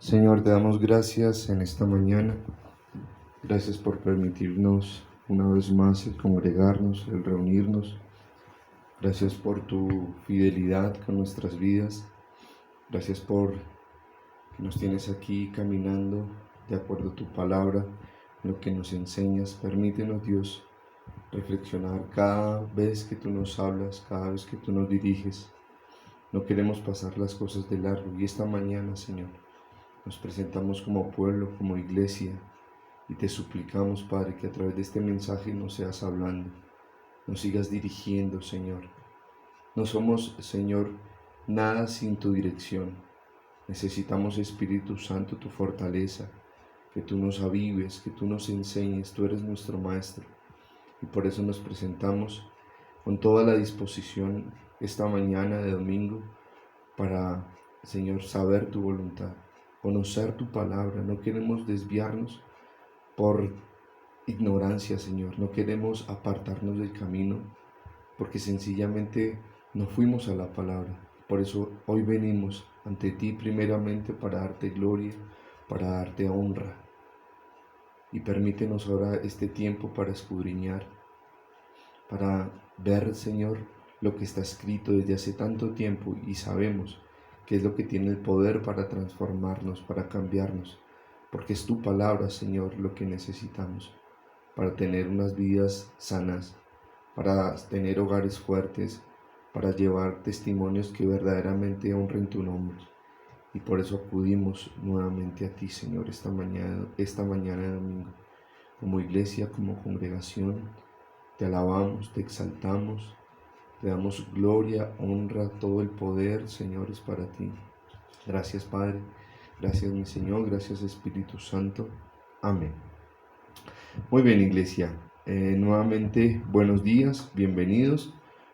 Señor, te damos gracias en esta mañana. Gracias por permitirnos una vez más el congregarnos, el reunirnos. Gracias por tu fidelidad con nuestras vidas. Gracias por que nos tienes aquí caminando de acuerdo a tu palabra, lo que nos enseñas. Permítenos, Dios, reflexionar cada vez que tú nos hablas, cada vez que tú nos diriges. No queremos pasar las cosas de largo. Y esta mañana, Señor, nos presentamos como pueblo, como iglesia, y te suplicamos, Padre, que a través de este mensaje nos seas hablando, nos sigas dirigiendo, Señor. No somos, Señor, nada sin tu dirección. Necesitamos, Espíritu Santo, tu fortaleza, que tú nos avives, que tú nos enseñes. Tú eres nuestro Maestro, y por eso nos presentamos con toda la disposición esta mañana de domingo para, Señor, saber tu voluntad, conocer tu palabra. No queremos desviarnos por ignorancia, Señor. No queremos apartarnos del camino porque sencillamente no fuimos a la palabra. Por eso hoy venimos ante ti primeramente para darte gloria, para darte honra. Y permítenos ahora este tiempo para escudriñar, para ver, Señor, lo que está escrito desde hace tanto tiempo y sabemos que es lo que tiene el poder para transformarnos, para cambiarnos, porque es tu palabra, Señor, lo que necesitamos para tener unas vidas sanas, para tener hogares fuertes, para llevar testimonios que verdaderamente honren tu nombre. Y por eso acudimos nuevamente a ti, Señor, esta mañana de domingo. Como iglesia, como congregación, te alabamos, te exaltamos, te damos gloria, honra, todo el poder, Señor, es para ti. Gracias, Padre. Gracias, mi Señor. Gracias, Espíritu Santo. Amén. Muy bien, iglesia. Nuevamente, buenos días, bienvenidos.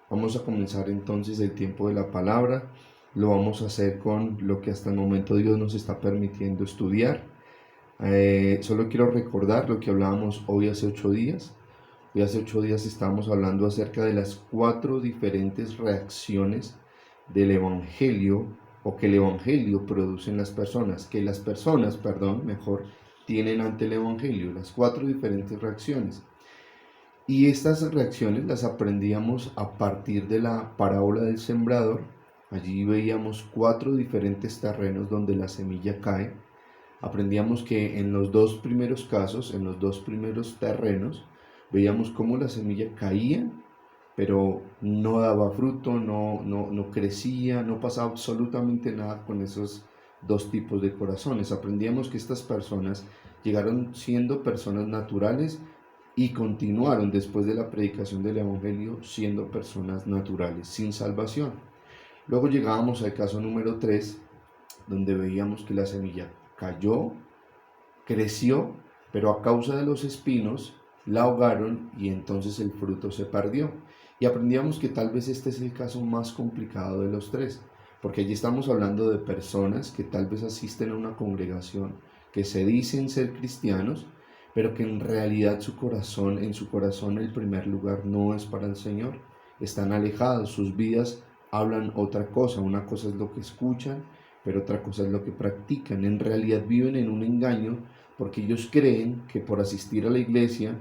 Vamos a comenzar entonces el tiempo de la palabra. Lo vamos a hacer con lo que hasta el momento Dios nos está permitiendo estudiar. Solo quiero recordar lo que hablábamos hoy hace 8 días. Hoy hace 8 días estábamos hablando acerca de las 4 diferentes reacciones del Evangelio o que el Evangelio produce en las personas, mejor, tienen ante el Evangelio, las 4 diferentes reacciones. Y estas reacciones las aprendíamos a partir de la parábola del sembrador. Allí veíamos 4 diferentes terrenos donde la semilla cae. Aprendíamos que en los 2 primeros casos, en los 2 primeros terrenos, veíamos cómo la semilla caía, pero no daba fruto, no crecía, no pasaba absolutamente nada con esos 2 tipos de corazones. Aprendíamos que estas personas llegaron siendo personas naturales y continuaron después de la predicación del Evangelio siendo personas naturales, sin salvación. Luego llegábamos al caso número 3, donde veíamos que la semilla cayó, creció, pero a causa de los espinos la ahogaron y entonces el fruto se perdió. Y aprendíamos que tal vez este es el caso más complicado de los 3, porque allí estamos hablando de personas que tal vez asisten a una congregación, que se dicen ser cristianos, pero que en realidad en su corazón el primer lugar no es para el Señor. Están alejados, sus vidas hablan otra cosa. Una cosa es lo que escuchan, pero otra cosa es lo que practican. En realidad viven en un engaño porque ellos creen que por asistir a la iglesia,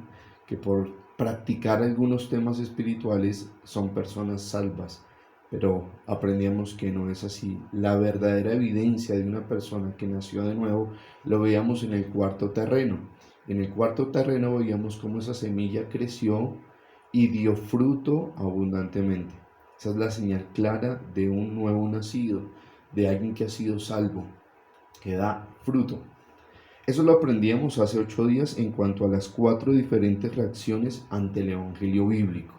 que por practicar algunos temas espirituales son personas salvas. Pero aprendíamos que no es así. La verdadera evidencia de una persona que nació de nuevo lo veíamos en el 4.º terreno. En el 4.º terreno veíamos cómo esa semilla creció y dio fruto abundantemente. Esa es la señal clara de un nuevo nacido, de alguien que ha sido salvo, que da fruto. Eso lo aprendíamos hace 8 días en cuanto a las 4 diferentes reacciones ante el Evangelio bíblico.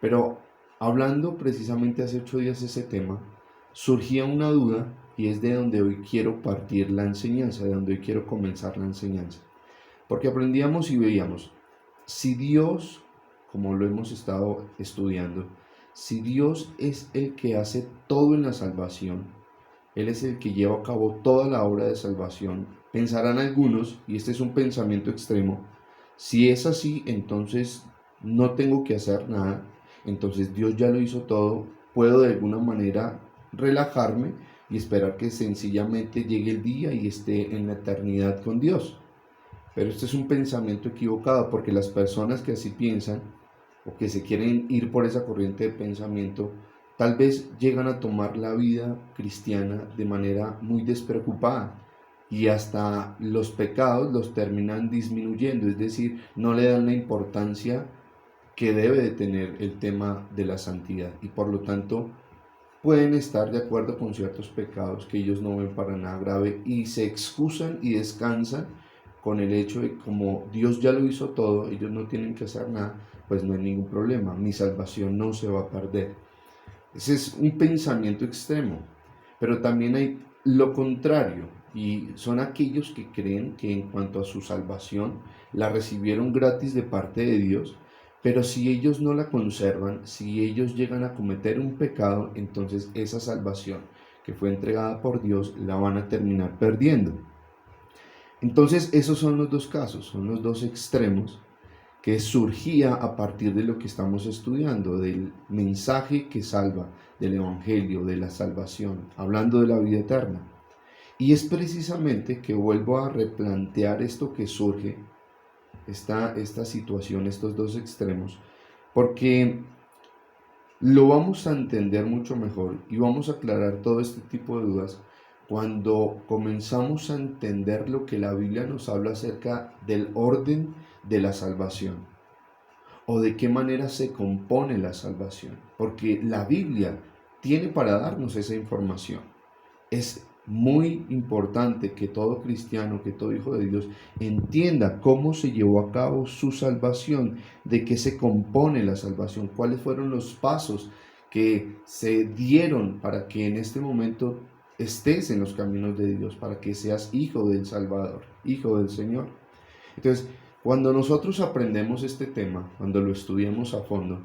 Pero hablando precisamente hace 8 días de ese tema, surgía una duda y es de donde hoy quiero partir la enseñanza, de donde hoy quiero comenzar la enseñanza. Porque aprendíamos y veíamos, si Dios, como lo hemos estado estudiando, si Dios es el que hace todo en la salvación, Él es el que lleva a cabo toda la obra de salvación, pensarán algunos, y este es un pensamiento extremo, si es así, entonces no tengo que hacer nada, entonces Dios ya lo hizo todo, puedo de alguna manera relajarme y esperar que sencillamente llegue el día y esté en la eternidad con Dios. Pero este es un pensamiento equivocado, porque las personas que así piensan o que se quieren ir por esa corriente de pensamiento, tal vez llegan a tomar la vida cristiana de manera muy despreocupada y hasta los pecados los terminan disminuyendo, es decir, no le dan la importancia que debe de tener el tema de la santidad, y por lo tanto pueden estar de acuerdo con ciertos pecados que ellos no ven para nada grave y se excusan y descansan con el hecho de como Dios ya lo hizo todo, ellos no tienen que hacer nada, pues no hay ningún problema, mi salvación no se va a perder. Ese es un pensamiento extremo, pero también hay lo contrario, y son aquellos que creen que en cuanto a su salvación la recibieron gratis de parte de Dios, pero si ellos no la conservan, si ellos llegan a cometer un pecado, entonces esa salvación que fue entregada por Dios la van a terminar perdiendo. Entonces esos son los dos casos, son los dos extremos que surgía a partir de lo que estamos estudiando, del mensaje que salva, del evangelio, de la salvación, hablando de la vida eterna. Y es precisamente que vuelvo a replantear esto que surge, esta situación, estos dos extremos, porque lo vamos a entender mucho mejor y vamos a aclarar todo este tipo de dudas cuando comenzamos a entender lo que la Biblia nos habla acerca del orden de la salvación o de qué manera se compone la salvación, porque la Biblia tiene para darnos esa información. Es muy importante que todo cristiano, que todo hijo de Dios entienda cómo se llevó a cabo su salvación, de qué se compone la salvación, cuáles fueron los pasos que se dieron para que en este momento estés en los caminos de Dios, para que seas hijo del Salvador, hijo del Señor. Entonces, cuando nosotros aprendemos este tema, cuando lo estudiemos a fondo,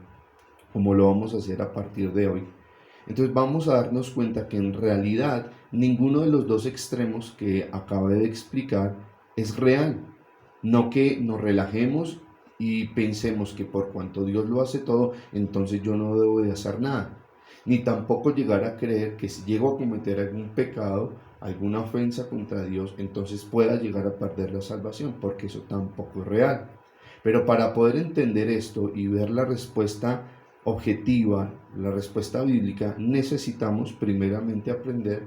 como lo vamos a hacer a partir de hoy, entonces vamos a darnos cuenta que en realidad ninguno de los dos extremos que acabé de explicar es real. No que nos relajemos y pensemos que por cuanto Dios lo hace todo, entonces yo no debo de hacer nada. Ni tampoco llegar a creer que si llego a cometer algún pecado, alguna ofensa contra Dios, entonces pueda llegar a perder la salvación, porque eso tampoco es real. Pero para poder entender esto y ver la respuesta objetiva, la respuesta bíblica, necesitamos primeramente aprender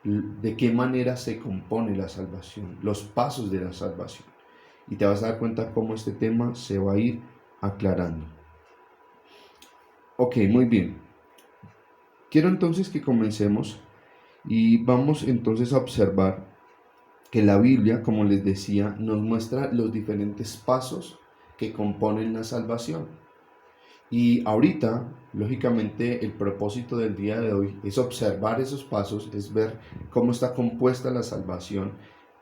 de qué manera se compone la salvación, los pasos de la salvación. Y te vas a dar cuenta cómo este tema se va a ir aclarando. Ok, muy bien. Quiero entonces que comencemos y vamos entonces a observar que la Biblia, como les decía, nos muestra los diferentes pasos que componen la salvación. Y ahorita, lógicamente, el propósito del día de hoy es observar esos pasos, es ver cómo está compuesta la salvación,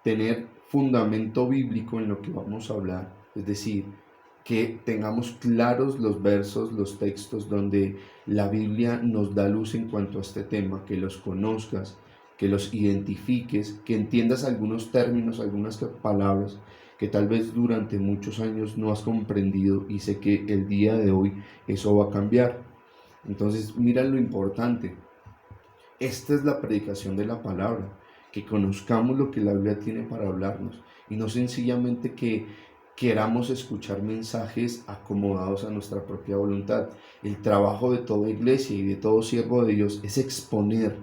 tener fundamento bíblico en lo que vamos a hablar, es decir, que tengamos claros los versos, los textos donde la Biblia nos da luz en cuanto a este tema, que los conozcas, que los identifiques, que entiendas algunos términos, algunas palabras que tal vez durante muchos años no has comprendido, y sé que el día de hoy eso va a cambiar. Entonces, mira lo importante. Esta es la predicación de la palabra, que conozcamos lo que la Biblia tiene para hablarnos y no sencillamente que queramos escuchar mensajes acomodados a nuestra propia voluntad. El trabajo de toda iglesia y de todo siervo de Dios es exponer,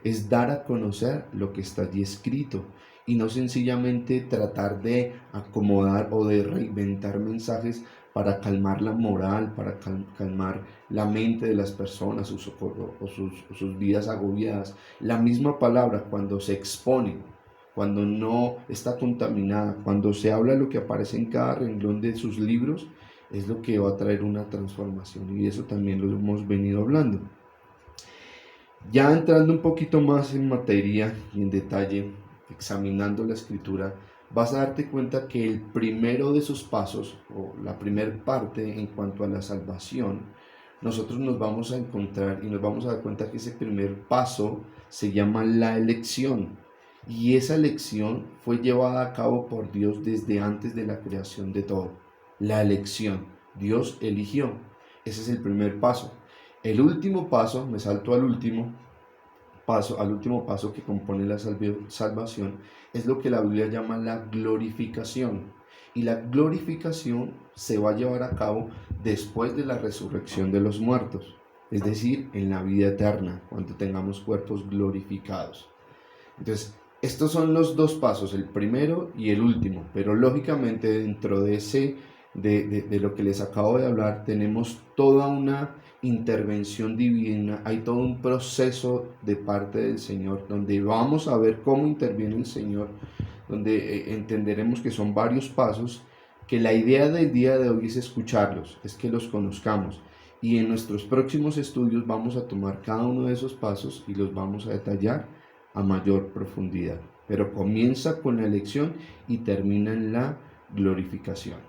es dar a conocer lo que está allí escrito y no sencillamente tratar de acomodar o de reinventar mensajes para calmar la moral, para calmar la mente de las personas sus vidas agobiadas. La misma palabra, cuando se expone, cuando no está contaminada, cuando se habla lo que aparece en cada renglón de sus libros, es lo que va a traer una transformación, y eso también lo hemos venido hablando. Ya entrando un poquito más en materia y en detalle, examinando la escritura, vas a darte cuenta que el primero de esos pasos, o la primera parte en cuanto a la salvación, nosotros nos vamos a encontrar y nos vamos a dar cuenta que ese primer paso se llama la elección. Y esa elección fue llevada a cabo por Dios desde antes de la creación de todo. La elección. Dios eligió. Ese es el primer paso. El último paso, me salto al último, paso, al último paso que compone la salvación, es lo que la Biblia llama la glorificación. Y la glorificación se va a llevar a cabo después de la resurrección de los muertos, es decir, en la vida eterna, cuando tengamos cuerpos glorificados. Entonces, estos son los dos pasos, el primero y el último, pero lógicamente dentro de de lo que les acabo de hablar, tenemos toda una intervención divina, hay todo un proceso de parte del Señor, donde vamos a ver cómo interviene el Señor, donde entenderemos que son varios pasos, que la idea del día de hoy es escucharlos, es que los conozcamos. Y en nuestros próximos estudios vamos a tomar cada uno de esos pasos y los vamos a detallar a mayor profundidad. Pero comienza con la elección y termina en la glorificación.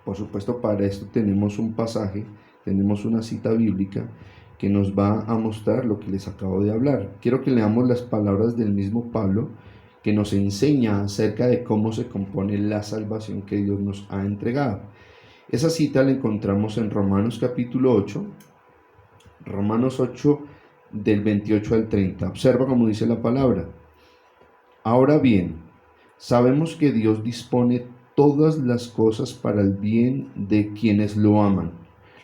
Por supuesto, para esto tenemos un pasaje, tenemos una cita bíblica que nos va a mostrar lo que les acabo de hablar. Quiero que leamos las palabras del mismo Pablo, que nos enseña acerca de cómo se compone la salvación que Dios nos ha entregado. Esa cita la encontramos en Romanos capítulo 8, Romanos 8 del 28 al 30. Observa cómo dice la palabra. Ahora bien, sabemos que Dios dispone todas las cosas para el bien de quienes lo aman,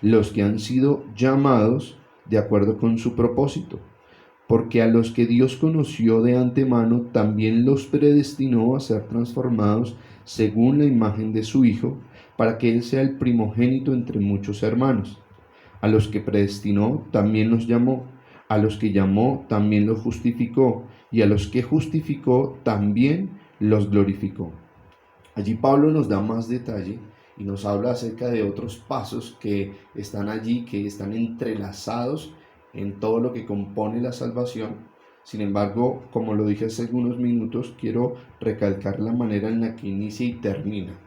los que han sido llamados de acuerdo con su propósito. Porque a los que Dios conoció de antemano, también los predestinó a ser transformados según la imagen de su Hijo, para que Él sea el primogénito entre muchos hermanos. A los que predestinó, también los llamó. A los que llamó, también los justificó. Y a los que justificó, también los glorificó. Allí Pablo nos da más detalle y nos habla acerca de otros pasos que están allí, que están entrelazados en todo lo que compone la salvación. Sin embargo, como lo dije hace algunos minutos, quiero recalcar la manera en la que inicia y termina.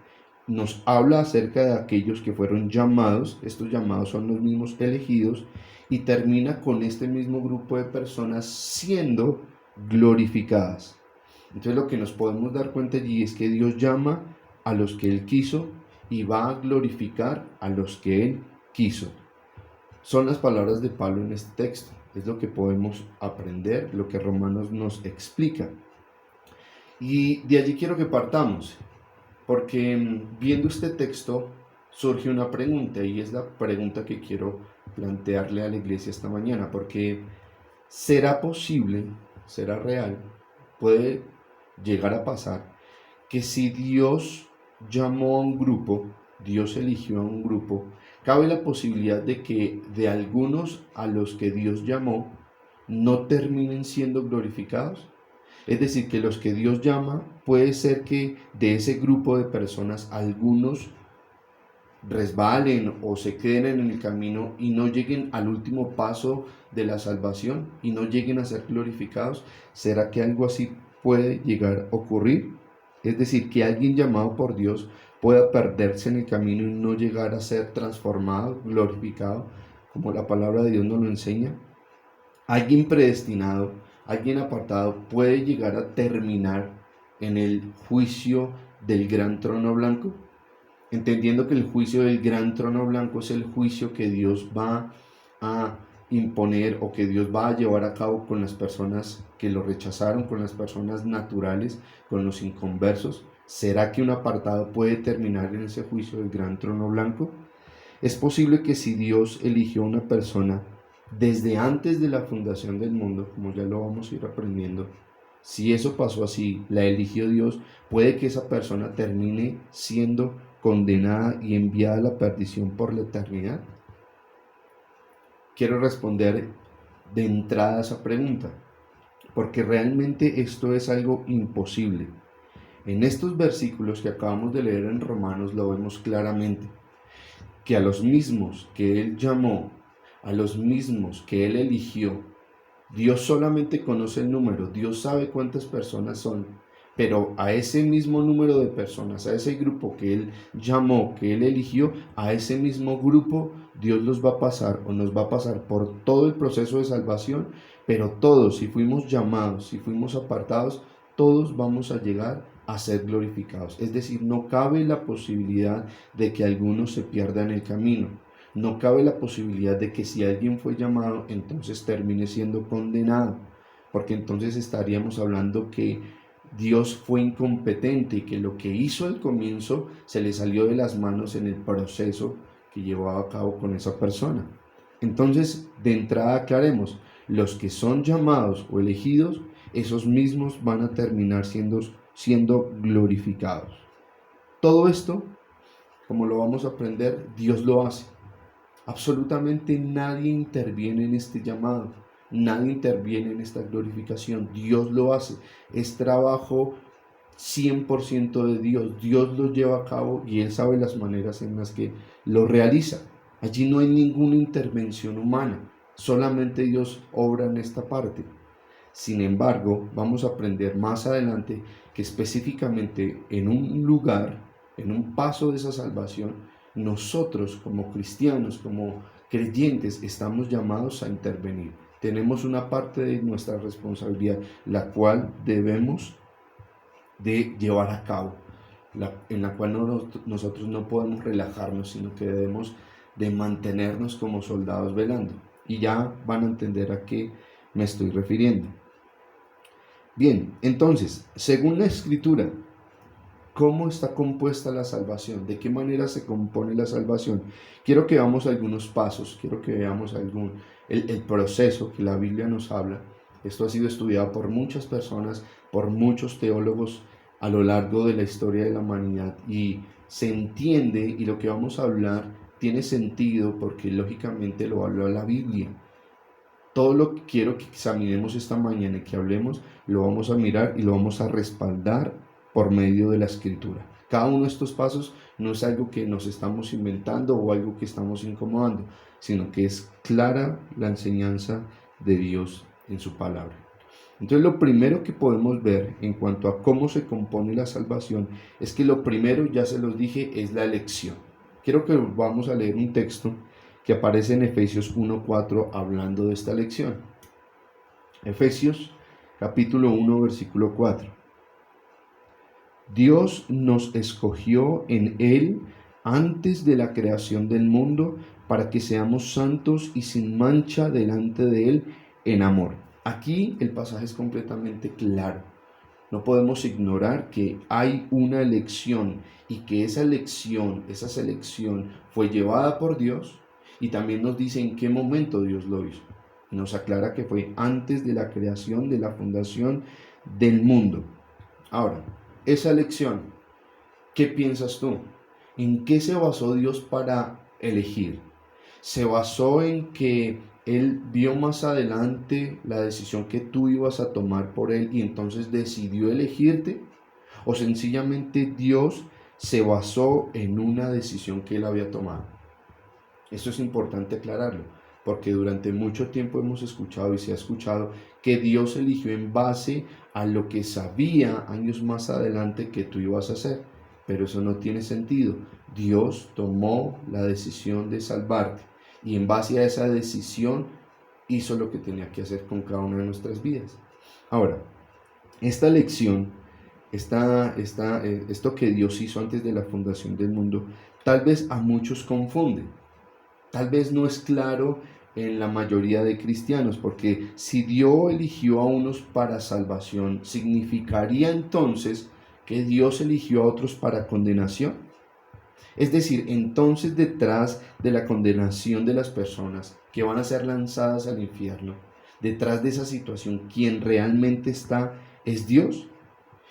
Nos habla acerca de aquellos que fueron llamados, estos llamados son los mismos elegidos, y termina con este mismo grupo de personas siendo glorificadas. Entonces lo que nos podemos dar cuenta allí es que Dios llama a los que Él quiso y va a glorificar a los que Él quiso. Son las palabras de Pablo en este texto, es lo que podemos aprender, lo que Romanos nos explica. Y de allí quiero que partamos, porque viendo este texto surge una pregunta, y es la pregunta que quiero plantearle a la iglesia esta mañana, porque ¿será posible, será real, puede llegar a pasar que si Dios llamó a un grupo, Dios eligió a un grupo, cabe la posibilidad de que de algunos a los que Dios llamó no terminen siendo glorificados? Es decir, que los que Dios llama, puede ser que de ese grupo de personas algunos resbalen o se queden en el camino y no lleguen al último paso de la salvación y no lleguen a ser glorificados. ¿Será que algo así puede llegar a ocurrir? Es decir, que alguien llamado por Dios pueda perderse en el camino y no llegar a ser transformado, glorificado, como la palabra de Dios nos lo enseña. Alguien predestinado, alguien apartado puede llegar a terminar en el juicio del gran trono blanco, entendiendo que el juicio del gran trono blanco es el juicio que Dios va a imponer o que Dios va a llevar a cabo con las personas que lo rechazaron, con las personas naturales, con los inconversos. ¿Será que un apartado puede terminar en ese juicio del gran trono blanco? Es posible que si Dios eligió a una persona desde antes de la fundación del mundo, como ya lo vamos a ir aprendiendo, si eso pasó así, la eligió Dios, puede que esa persona termine siendo condenada y enviada a la perdición por la eternidad. Quiero responder de entrada a esa pregunta, porque realmente esto es algo imposible. En estos versículos que acabamos de leer en Romanos lo vemos claramente, que a los mismos que Él llamó, a los mismos que Él eligió, Dios solamente conoce el número, Dios sabe cuántas personas son, pero a ese mismo número de personas, a ese grupo que Él llamó, que Él eligió, a ese mismo grupo Dios los va a pasar o nos va a pasar por todo el proceso de salvación, pero todos, si fuimos llamados, si fuimos apartados, todos vamos a llegar a ser glorificados. Es decir, no cabe la posibilidad de que alguno se pierda en el camino. No cabe la posibilidad de que si alguien fue llamado, entonces termine siendo condenado. porque entonces estaríamos hablando que Dios fue incompetente y que lo que hizo al comienzo se le salió de las manos en el proceso que llevaba a cabo con esa persona. Entonces, de entrada aclaremos, los que son llamados o elegidos, esos mismos van a terminar siendo glorificados. Todo esto, como lo vamos a aprender, Dios lo hace. Absolutamente nadie interviene en este llamado, nadie interviene en esta glorificación, Dios lo hace, es trabajo 100% de Dios, Dios lo lleva a cabo y Él sabe las maneras en las que lo realiza. Allí no hay ninguna intervención humana, solamente Dios obra en esta parte. Sin embargo, vamos a aprender más adelante que específicamente en un lugar, en un paso de esa salvación, nosotros como cristianos, como creyentes, estamos llamados a intervenir. Tenemos una parte de nuestra responsabilidad, la cual debemos de llevar a cabo, en la cual nosotros no podemos relajarnos, sino que debemos de mantenernos como soldados velando. Y ya van a entender a qué me estoy refiriendo. Bien, entonces, según la Escritura, ¿cómo está compuesta la salvación? ¿De qué manera se compone la salvación? Quiero que veamos algunos pasos, quiero que veamos el proceso que la Biblia nos habla. Esto ha sido estudiado por muchas personas, por muchos teólogos a lo largo de la historia de la humanidad y se entiende, y lo que vamos a hablar tiene sentido porque lógicamente lo habla la Biblia. Todo lo que quiero que examinemos esta mañana y que hablemos, lo vamos a mirar y lo vamos a respaldar por medio de la Escritura. Cada uno de estos pasos no es algo que nos estamos inventando o algo que estamos incomodando, sino que es clara la enseñanza de Dios en su palabra. Entonces lo primero que podemos ver en cuanto a cómo se compone la salvación es que lo primero, ya se los dije, es la elección. Quiero que vamos a leer un texto que aparece en Efesios 1:4 hablando de esta lección. Efesios capítulo 1 versículo 4. Dios nos escogió en Él antes de la creación del mundo para que seamos santos y sin mancha delante de Él en amor. Aquí el pasaje es completamente claro. No podemos ignorar que hay una elección y que esa selección fue llevada por Dios. Y también nos dice en qué momento Dios lo hizo. Nos aclara que fue antes de la creación, de la fundación del mundo. Ahora, esa elección, ¿qué piensas tú? ¿En qué se basó Dios para elegir? ¿Se basó en que Él vio más adelante la decisión que tú ibas a tomar por Él y entonces decidió elegirte? ¿O sencillamente Dios se basó en una decisión que Él había tomado? Esto es importante aclararlo, porque durante mucho tiempo hemos escuchado y se ha escuchado que Dios eligió en base a lo que sabía años más adelante que tú ibas a hacer, pero eso no tiene sentido. Dios tomó la decisión de salvarte y en base a esa decisión hizo lo que tenía que hacer con cada una de nuestras vidas. Ahora, esta lección, esto que Dios hizo antes de la fundación del mundo, tal vez a muchos confunde. Tal vez no es claro en la mayoría de cristianos, porque si Dios eligió a unos para salvación, ¿significaría entonces que Dios eligió a otros para condenación? Es decir, entonces detrás de la condenación de las personas que van a ser lanzadas al infierno, detrás de esa situación, quien realmente está es Dios.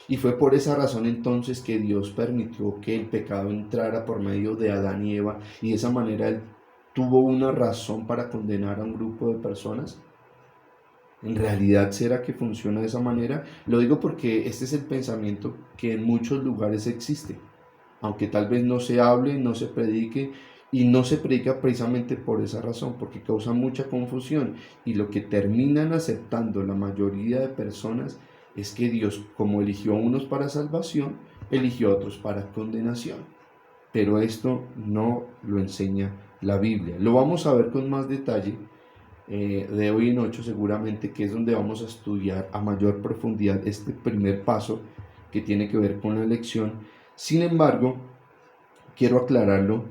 Y fue por esa razón entonces que Dios permitió que el pecado entrara por medio de Adán y Eva y de esa manera Él tuvo una razón para condenar a un grupo de personas. ¿En realidad será que funciona de esa manera? Lo digo porque este es el pensamiento que en muchos lugares existe, aunque tal vez no se hable, no se predique y no se predica precisamente por esa razón, porque causa mucha confusión y lo que terminan aceptando la mayoría de personas es que Dios, como eligió a unos para salvación, eligió a otros para condenación. Pero esto no lo enseña la Biblia. Lo vamos a ver con más detalle de hoy en 8 seguramente, que es donde vamos a estudiar a mayor profundidad este primer paso que tiene que ver con la elección. Sin embargo, quiero aclararlo,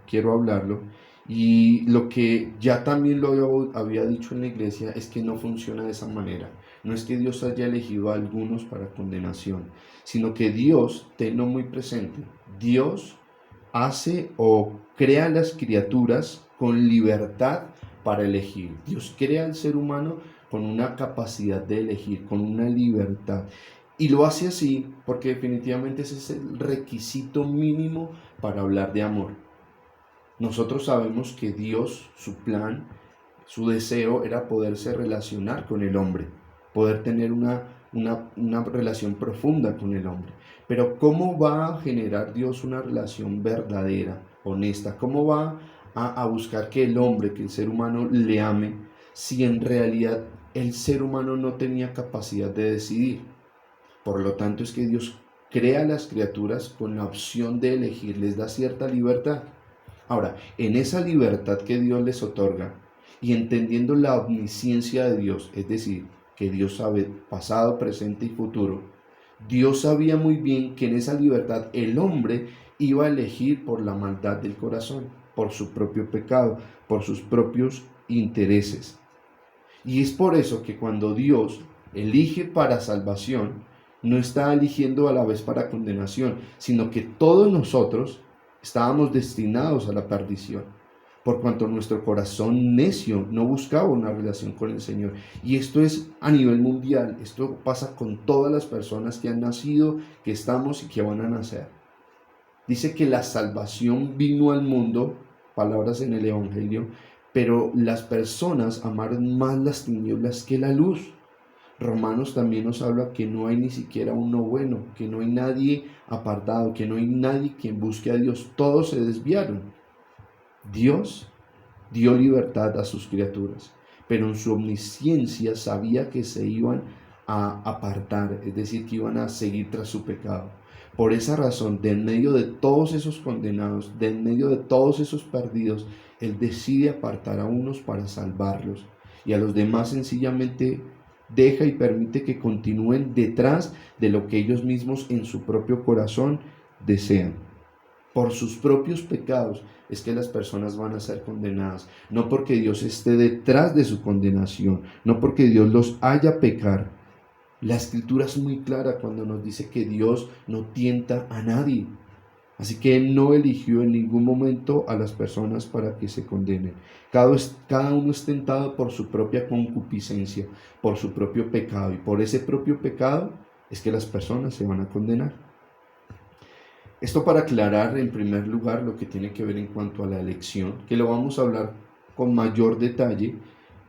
quiero hablarlo, y lo que ya también lo había dicho en la iglesia es que no funciona de esa manera. No es que Dios haya elegido a algunos para condenación, sino que Dios, tenlo muy presente, Dios hace o crea las criaturas con libertad para elegir. Dios crea al ser humano con una capacidad de elegir, con una libertad. Y lo hace así porque definitivamente ese es el requisito mínimo para hablar de amor. Nosotros sabemos que Dios, su plan, su deseo era poderse relacionar con el hombre, poder tener una relación profunda con el hombre. Pero ¿cómo va a generar Dios una relación verdadera, honesta? ¿Cómo va a buscar que el hombre, que el ser humano le ame, si en realidad el ser humano no tenía capacidad de decidir? Por lo tanto, es que Dios crea a las criaturas con la opción de elegir, les da cierta libertad. Ahora, en esa libertad que Dios les otorga y entendiendo la omnisciencia de Dios, es decir, que Dios sabe pasado, presente y futuro, Dios sabía muy bien que en esa libertad el hombre iba a elegir por la maldad del corazón, por su propio pecado, por sus propios intereses. Y es por eso que cuando Dios elige para salvación, no está eligiendo a la vez para condenación, sino que todos nosotros estábamos destinados a la perdición, por cuanto nuestro corazón necio no buscaba una relación con el Señor. Y esto es a nivel mundial, esto pasa con todas las personas que han nacido, que estamos y que van a nacer. Dice que la salvación vino al mundo, palabras en el Evangelio, pero las personas amaron más las tinieblas que la luz. Romanos también nos habla que no hay ni siquiera uno bueno, que no hay nadie apartado, que no hay nadie quien busque a Dios. Todos se desviaron. Dios dio libertad a sus criaturas, pero en su omnisciencia sabía que se iban a apartar, es decir, que iban a seguir tras su pecado. Por esa razón, de en medio de todos esos condenados, de en medio de todos esos perdidos, Él decide apartar a unos para salvarlos y a los demás sencillamente deja y permite que continúen detrás de lo que ellos mismos en su propio corazón desean. Por sus propios pecados es que las personas van a ser condenadas, no porque Dios esté detrás de su condenación, no porque Dios los haya pecar. La escritura es muy clara cuando nos dice que Dios no tienta a nadie. Así que Él no eligió en ningún momento a las personas para que se condenen. Cada uno es tentado por su propia concupiscencia, por su propio pecado. Y por ese propio pecado es que las personas se van a condenar. Esto para aclarar en primer lugar lo que tiene que ver en cuanto a la elección, que lo vamos a hablar con mayor detalle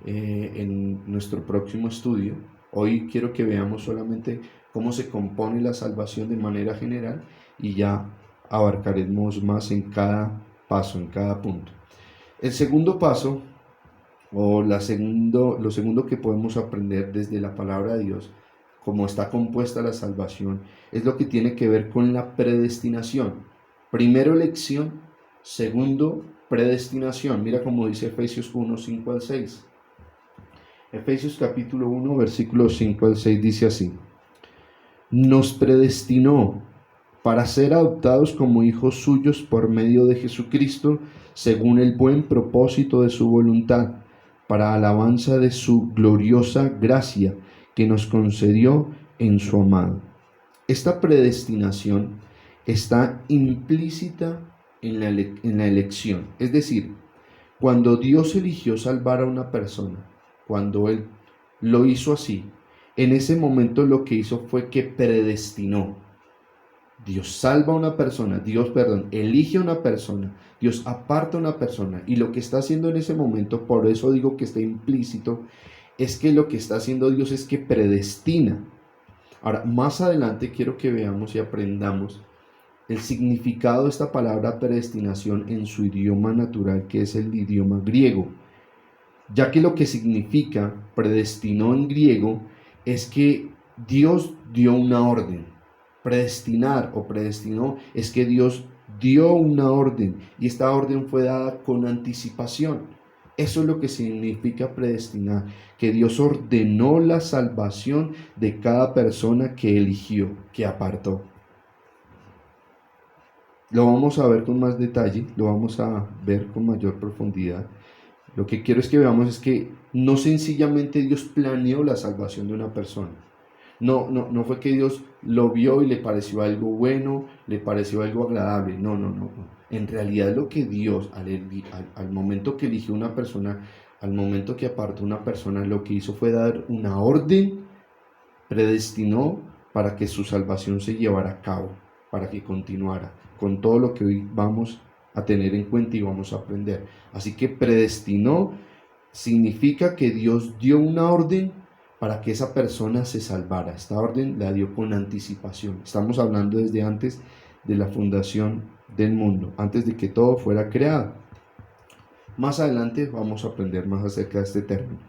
en nuestro próximo estudio. Hoy quiero que veamos solamente cómo se compone la salvación de manera general y ya abarcaremos más en cada paso, en cada punto. El segundo paso, o lo segundo que podemos aprender desde la palabra de Dios, como está compuesta la salvación, es lo que tiene que ver con la predestinación. Primero elección, segundo predestinación. Mira cómo dice Efesios 1, 5 al 6. Efesios capítulo 1, versículos 5 al 6 dice así: nos predestinó para ser adoptados como hijos suyos por medio de Jesucristo, según el buen propósito de su voluntad, para alabanza de su gloriosa gracia que nos concedió en su amado. Esta predestinación está implícita en la elección, es decir, cuando Dios eligió salvar a una persona, cuando Él lo hizo así, en ese momento lo que hizo fue que predestinó. Dios salva a una persona, elige a una persona, Dios aparta a una persona, y lo que está haciendo en ese momento, por eso digo que está implícito, es que lo que está haciendo Dios es que predestina. Ahora, más adelante quiero que veamos y aprendamos el significado de esta palabra predestinación en su idioma natural, que es el idioma griego, ya que lo que significa predestinó en griego es que Dios dio una orden. Predestinar o predestinó es que Dios dio una orden y esta orden fue dada con anticipación. Eso es lo que significa predestinar, que Dios ordenó la salvación de cada persona que eligió, que apartó. Lo vamos a ver con más detalle, lo vamos a ver con mayor profundidad Lo que quiero es que veamos es que no sencillamente Dios planeó la salvación de una persona. No fue que Dios lo vio y le pareció algo bueno, le pareció algo agradable. No. En realidad lo que Dios, al momento que eligió una persona, al momento que apartó una persona, lo que hizo fue dar una orden, predestinó para que su salvación se llevara a cabo, para que continuara, con todo lo que hoy vamos a tener en cuenta y vamos a aprender. Así que predestinó significa que Dios dio una orden para que esa persona se salvara. Esta orden la dio con anticipación. Estamos hablando desde antes de la fundación del mundo, antes de que todo fuera creado. Más adelante vamos a aprender más acerca de este término.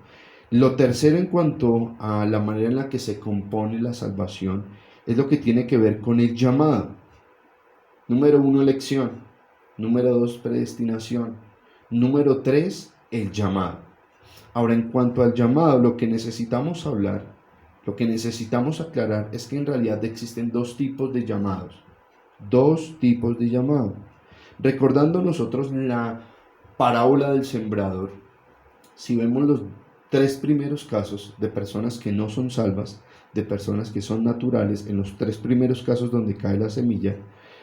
Lo tercero en cuanto a la manera en la que se compone la salvación es lo que tiene que ver con el llamado. Número 1, elección. Número 2, predestinación. Número 3, el llamado. Ahora, en cuanto al llamado, lo que necesitamos hablar, lo que necesitamos aclarar es que en realidad existen dos tipos de llamados. Dos tipos de llamado. Recordando nosotros la parábola del sembrador, si vemos los tres primeros casos de personas que no son salvas, de personas que son naturales, en los tres primeros casos donde cae la semilla,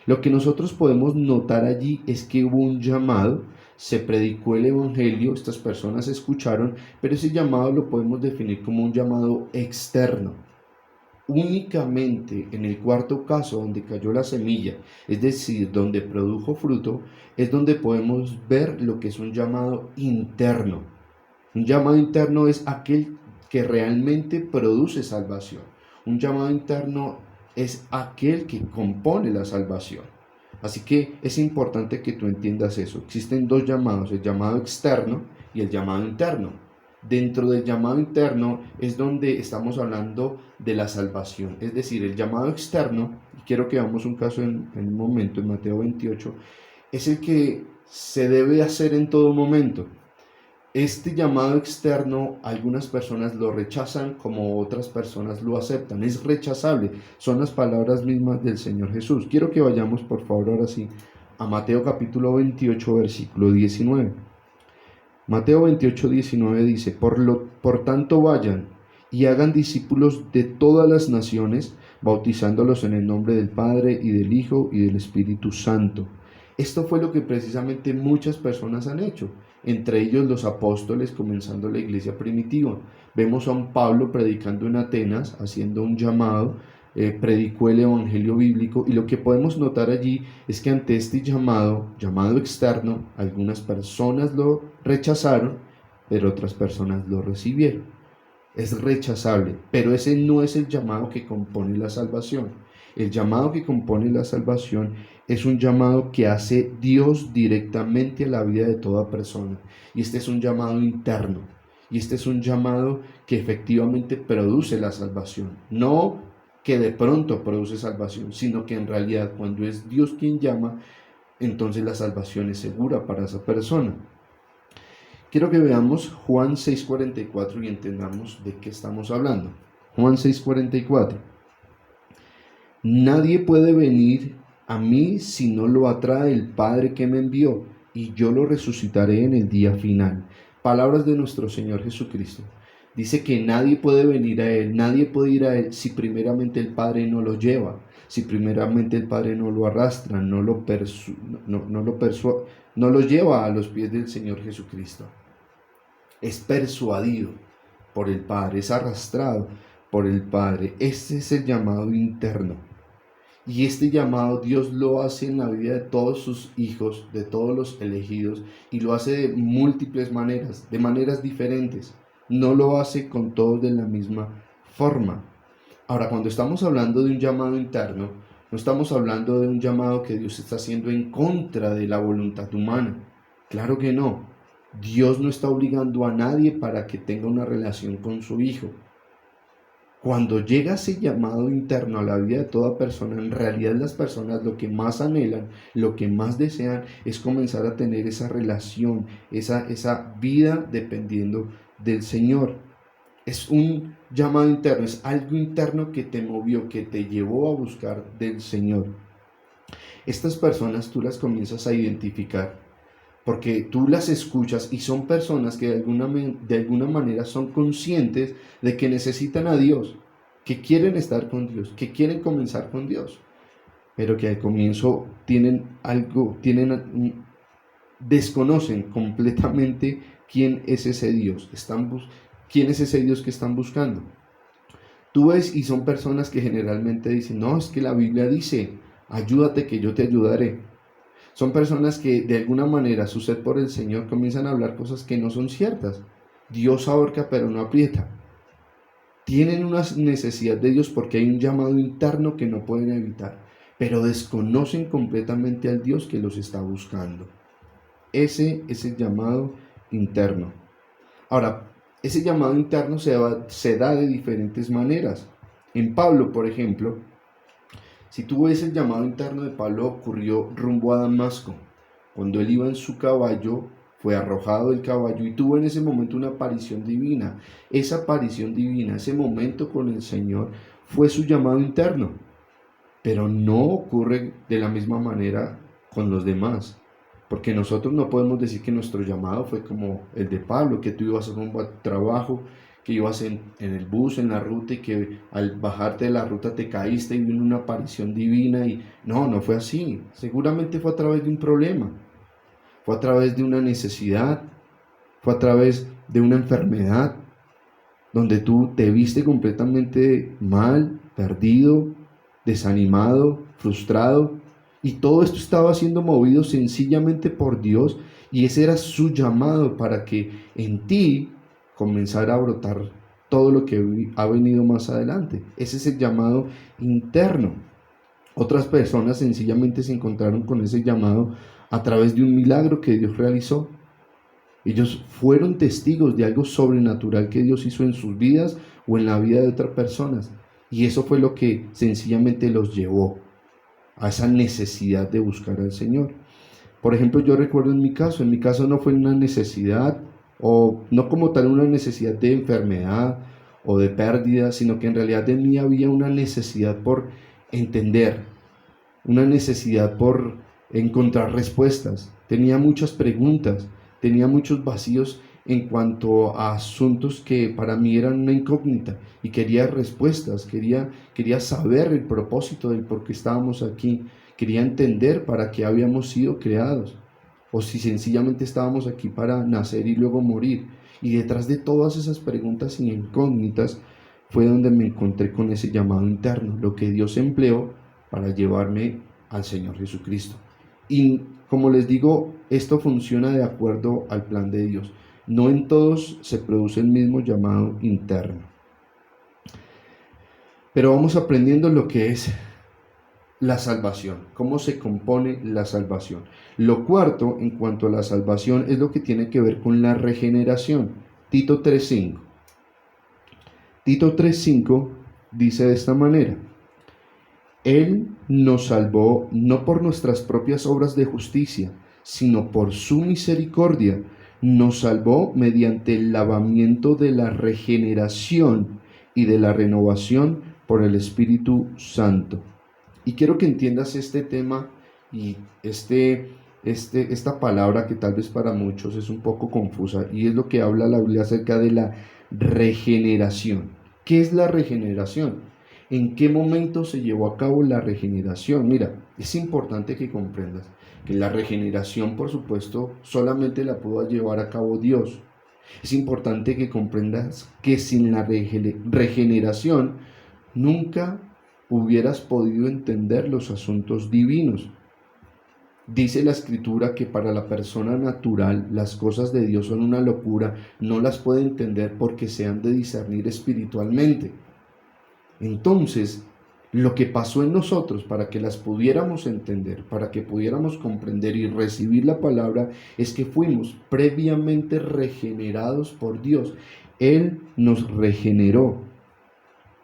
lo que nosotros podemos notar allí es que hubo un llamado, se predicó el evangelio, estas personas escucharon, pero ese llamado lo podemos definir como un llamado externo. Únicamente en el cuarto caso donde cayó la semilla, es decir, donde produjo fruto, es donde podemos ver lo que es un llamado interno. Un llamado interno es aquel que realmente produce salvación. Un llamado interno es aquel que compone la salvación. Así que es importante que tú entiendas eso. Existen dos llamados, el llamado externo y el llamado interno. Dentro del llamado interno es donde estamos hablando de la salvación. Es decir, el llamado externo, y quiero que veamos un caso en un momento, en Mateo 28, es el que se debe hacer en todo momento. Este llamado externo, algunas personas lo rechazan como otras personas lo aceptan. Es rechazable. Son las palabras mismas del Señor Jesús. Quiero que vayamos, por favor, ahora sí, a Mateo capítulo 28, versículo 19. Mateo 28, 19 dice, por tanto vayan y hagan discípulos de todas las naciones, bautizándolos en el nombre del Padre y del Hijo y del Espíritu Santo. Esto fue lo que precisamente muchas personas han hecho, entre ellos los apóstoles, comenzando la iglesia primitiva. Vemos a un Pablo predicando en Atenas, haciendo un llamado, predicó el evangelio bíblico, y lo que podemos notar allí es que ante este llamado externo, algunas personas lo rechazaron, pero otras personas lo recibieron. Es rechazable, pero ese no es el llamado que compone la salvación. El llamado que compone la salvación es un llamado que hace Dios directamente a la vida de toda persona. Y este es un llamado interno. Y este es un llamado que efectivamente produce la salvación. No que de pronto produce salvación, sino que en realidad cuando es Dios quien llama, entonces la salvación es segura para esa persona. Quiero que veamos Juan 6:44 y entendamos de qué estamos hablando. Juan 6:44. Nadie puede venir a mí si no lo atrae el Padre que me envió, y yo lo resucitaré en el día final. Palabras de nuestro Señor Jesucristo. Dice que nadie puede venir a Él, nadie puede ir a Él si primeramente el Padre no lo lleva, si primeramente el Padre no lo arrastra, no lo lleva a los pies del Señor Jesucristo. Es persuadido por el Padre, es arrastrado por el Padre. Este es el llamado interno. Y este llamado Dios lo hace en la vida de todos sus hijos, de todos los elegidos, y lo hace de múltiples maneras, de maneras diferentes. No lo hace con todos de la misma forma. Ahora, cuando estamos hablando de un llamado interno, no estamos hablando de un llamado que Dios está haciendo en contra de la voluntad humana. Claro que no. Dios no está obligando a nadie para que tenga una relación con su hijo. Cuando llega ese llamado interno a la vida de toda persona, en realidad las personas lo que más anhelan, lo que más desean es comenzar a tener esa relación, esa vida dependiendo del Señor. Es un llamado interno, es algo interno que te movió, que te llevó a buscar del Señor. Estas personas tú las comienzas a identificar porque tú las escuchas y son personas que de alguna manera son conscientes de que necesitan a Dios, que quieren estar con Dios, que quieren comenzar con Dios, pero que al comienzo desconocen completamente quién es ese Dios, quién es ese Dios que están buscando. Tú ves y son personas que generalmente dicen, no, es que la Biblia dice, ayúdate que yo te ayudaré. Son personas que de alguna manera, su sed por el Señor, comienzan a hablar cosas que no son ciertas. Dios ahorca pero no aprieta. Tienen una necesidad de Dios porque hay un llamado interno que no pueden evitar, pero desconocen completamente al Dios que los está buscando. Ese es el llamado interno. Ahora, ese llamado interno se da de diferentes maneras. En Pablo, por ejemplo, si tú ves el llamado interno de Pablo, ocurrió rumbo a Damasco. Cuando él iba en su caballo, fue arrojado del caballo y tuvo en ese momento una aparición divina. Esa aparición divina, ese momento con el Señor, fue su llamado interno. Pero no ocurre de la misma manera con los demás. Porque nosotros no podemos decir que nuestro llamado fue como el de Pablo, que tú ibas a un trabajo, que ibas en el bus, en la ruta, y que al bajarte de la ruta te caíste y vino una aparición divina. Y no fue así. Seguramente fue a través de un problema, fue a través de una necesidad, fue a través de una enfermedad, donde tú te viste completamente mal, perdido, desanimado, frustrado, y todo esto estaba siendo movido sencillamente por Dios, y ese era su llamado para que en ti comenzara a brotar todo lo que ha venido más adelante. Ese es el llamado interno. Otras personas sencillamente se encontraron con ese llamado a través de un milagro que Dios realizó. Ellos fueron testigos de algo sobrenatural que Dios hizo en sus vidas o en la vida de otras personas. Y eso fue lo que sencillamente los llevó a esa necesidad de buscar al Señor. Por ejemplo, yo recuerdo en mi caso no fue una necesidad, o no como tal una necesidad de enfermedad o de pérdida, sino que en realidad en mí había una necesidad por entender, una necesidad por encontrar respuestas. Tenía muchas preguntas, tenía muchos vacíos en cuanto a asuntos que para mí eran una incógnita, y quería respuestas, quería saber el propósito del por qué estábamos aquí, quería entender para qué habíamos sido creados, o si sencillamente estábamos aquí para nacer y luego morir. Y detrás de todas esas preguntas y incógnitas fue donde me encontré con ese llamado interno, lo que Dios empleó para llevarme al Señor Jesucristo. Y como les digo, esto funciona de acuerdo al plan de Dios. No en todos se produce el mismo llamado interno. Pero vamos aprendiendo lo que es la salvación, cómo se compone la salvación. Lo cuarto en cuanto a la salvación es lo que tiene que ver con la regeneración. Tito 3:5. Tito 3:5 dice de esta manera: Él nos salvó no por nuestras propias obras de justicia, sino por su misericordia. Nos salvó mediante el lavamiento de la regeneración y de la renovación por el Espíritu Santo. Y quiero que entiendas este tema y esta palabra que tal vez para muchos es un poco confusa, y es lo que habla la Biblia acerca de la regeneración. ¿Qué es la regeneración? ¿En qué momento se llevó a cabo la regeneración? Mira, es importante que comprendas que la regeneración, por supuesto, solamente la pudo llevar a cabo Dios. Es importante que comprendas que sin la regeneración nunca hubieras podido entender los asuntos divinos. Dice la Escritura que para la persona natural las cosas de Dios son una locura, no las puede entender porque se han de discernir espiritualmente. Entonces, lo que pasó en nosotros para que las pudiéramos entender, para que pudiéramos comprender y recibir la palabra, es que fuimos previamente regenerados por Dios. Él nos regeneró.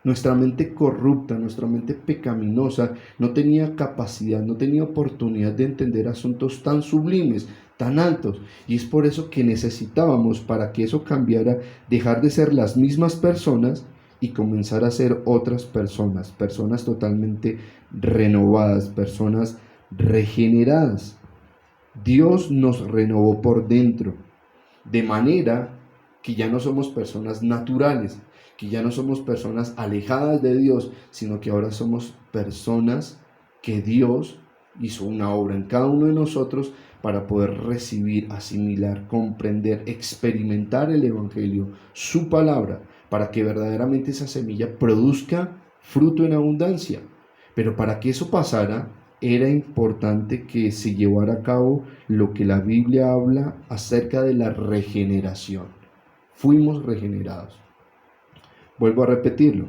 Nuestra mente corrupta, nuestra mente pecaminosa, no tenía capacidad, no tenía oportunidad de entender asuntos tan sublimes, tan altos. Y es por eso que necesitábamos, para que eso cambiara, dejar de ser las mismas personas y comenzar a ser otras personas, personas totalmente renovadas, personas regeneradas. Dios nos renovó por dentro, de manera que ya no somos personas naturales, que ya no somos personas alejadas de Dios, sino que ahora somos personas que Dios hizo una obra en cada uno de nosotros para poder recibir, asimilar, comprender, experimentar el Evangelio, su palabra, para que verdaderamente esa semilla produzca fruto en abundancia. Pero para que eso pasara, era importante que se llevara a cabo lo que la Biblia habla acerca de la regeneración. Fuimos regenerados. Vuelvo a repetirlo.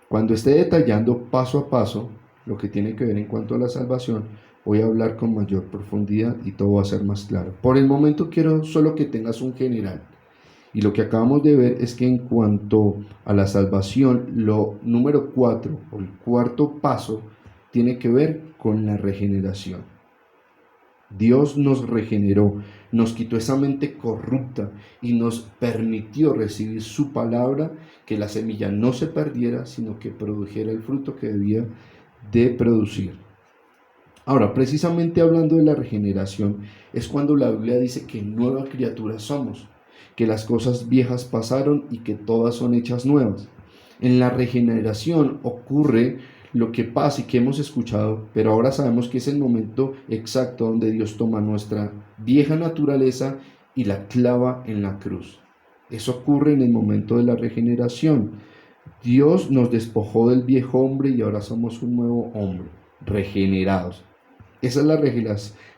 Cuando esté detallando paso a paso lo que tiene que ver en cuanto a la salvación, voy a hablar con mayor profundidad y todo va a ser más claro. Por el momento quiero solo que tengas un general. Y lo que acabamos de ver es que en cuanto a la salvación, lo número 4 o el cuarto paso tiene que ver con la regeneración. Dios nos regeneró, nos quitó esa mente corrupta y nos permitió recibir su palabra, que la semilla no se perdiera, sino que produjera el fruto que debía de producir. Ahora, precisamente hablando de la regeneración, es cuando la Biblia dice que nueva criatura somos, que las cosas viejas pasaron y que todas son hechas nuevas. En la regeneración ocurre lo que pasa y que hemos escuchado, pero ahora sabemos que es el momento exacto donde Dios toma nuestra vieja naturaleza y la clava en la cruz. Eso ocurre en el momento de la regeneración. Dios nos despojó del viejo hombre y ahora somos un nuevo hombre, regenerados. Esa es la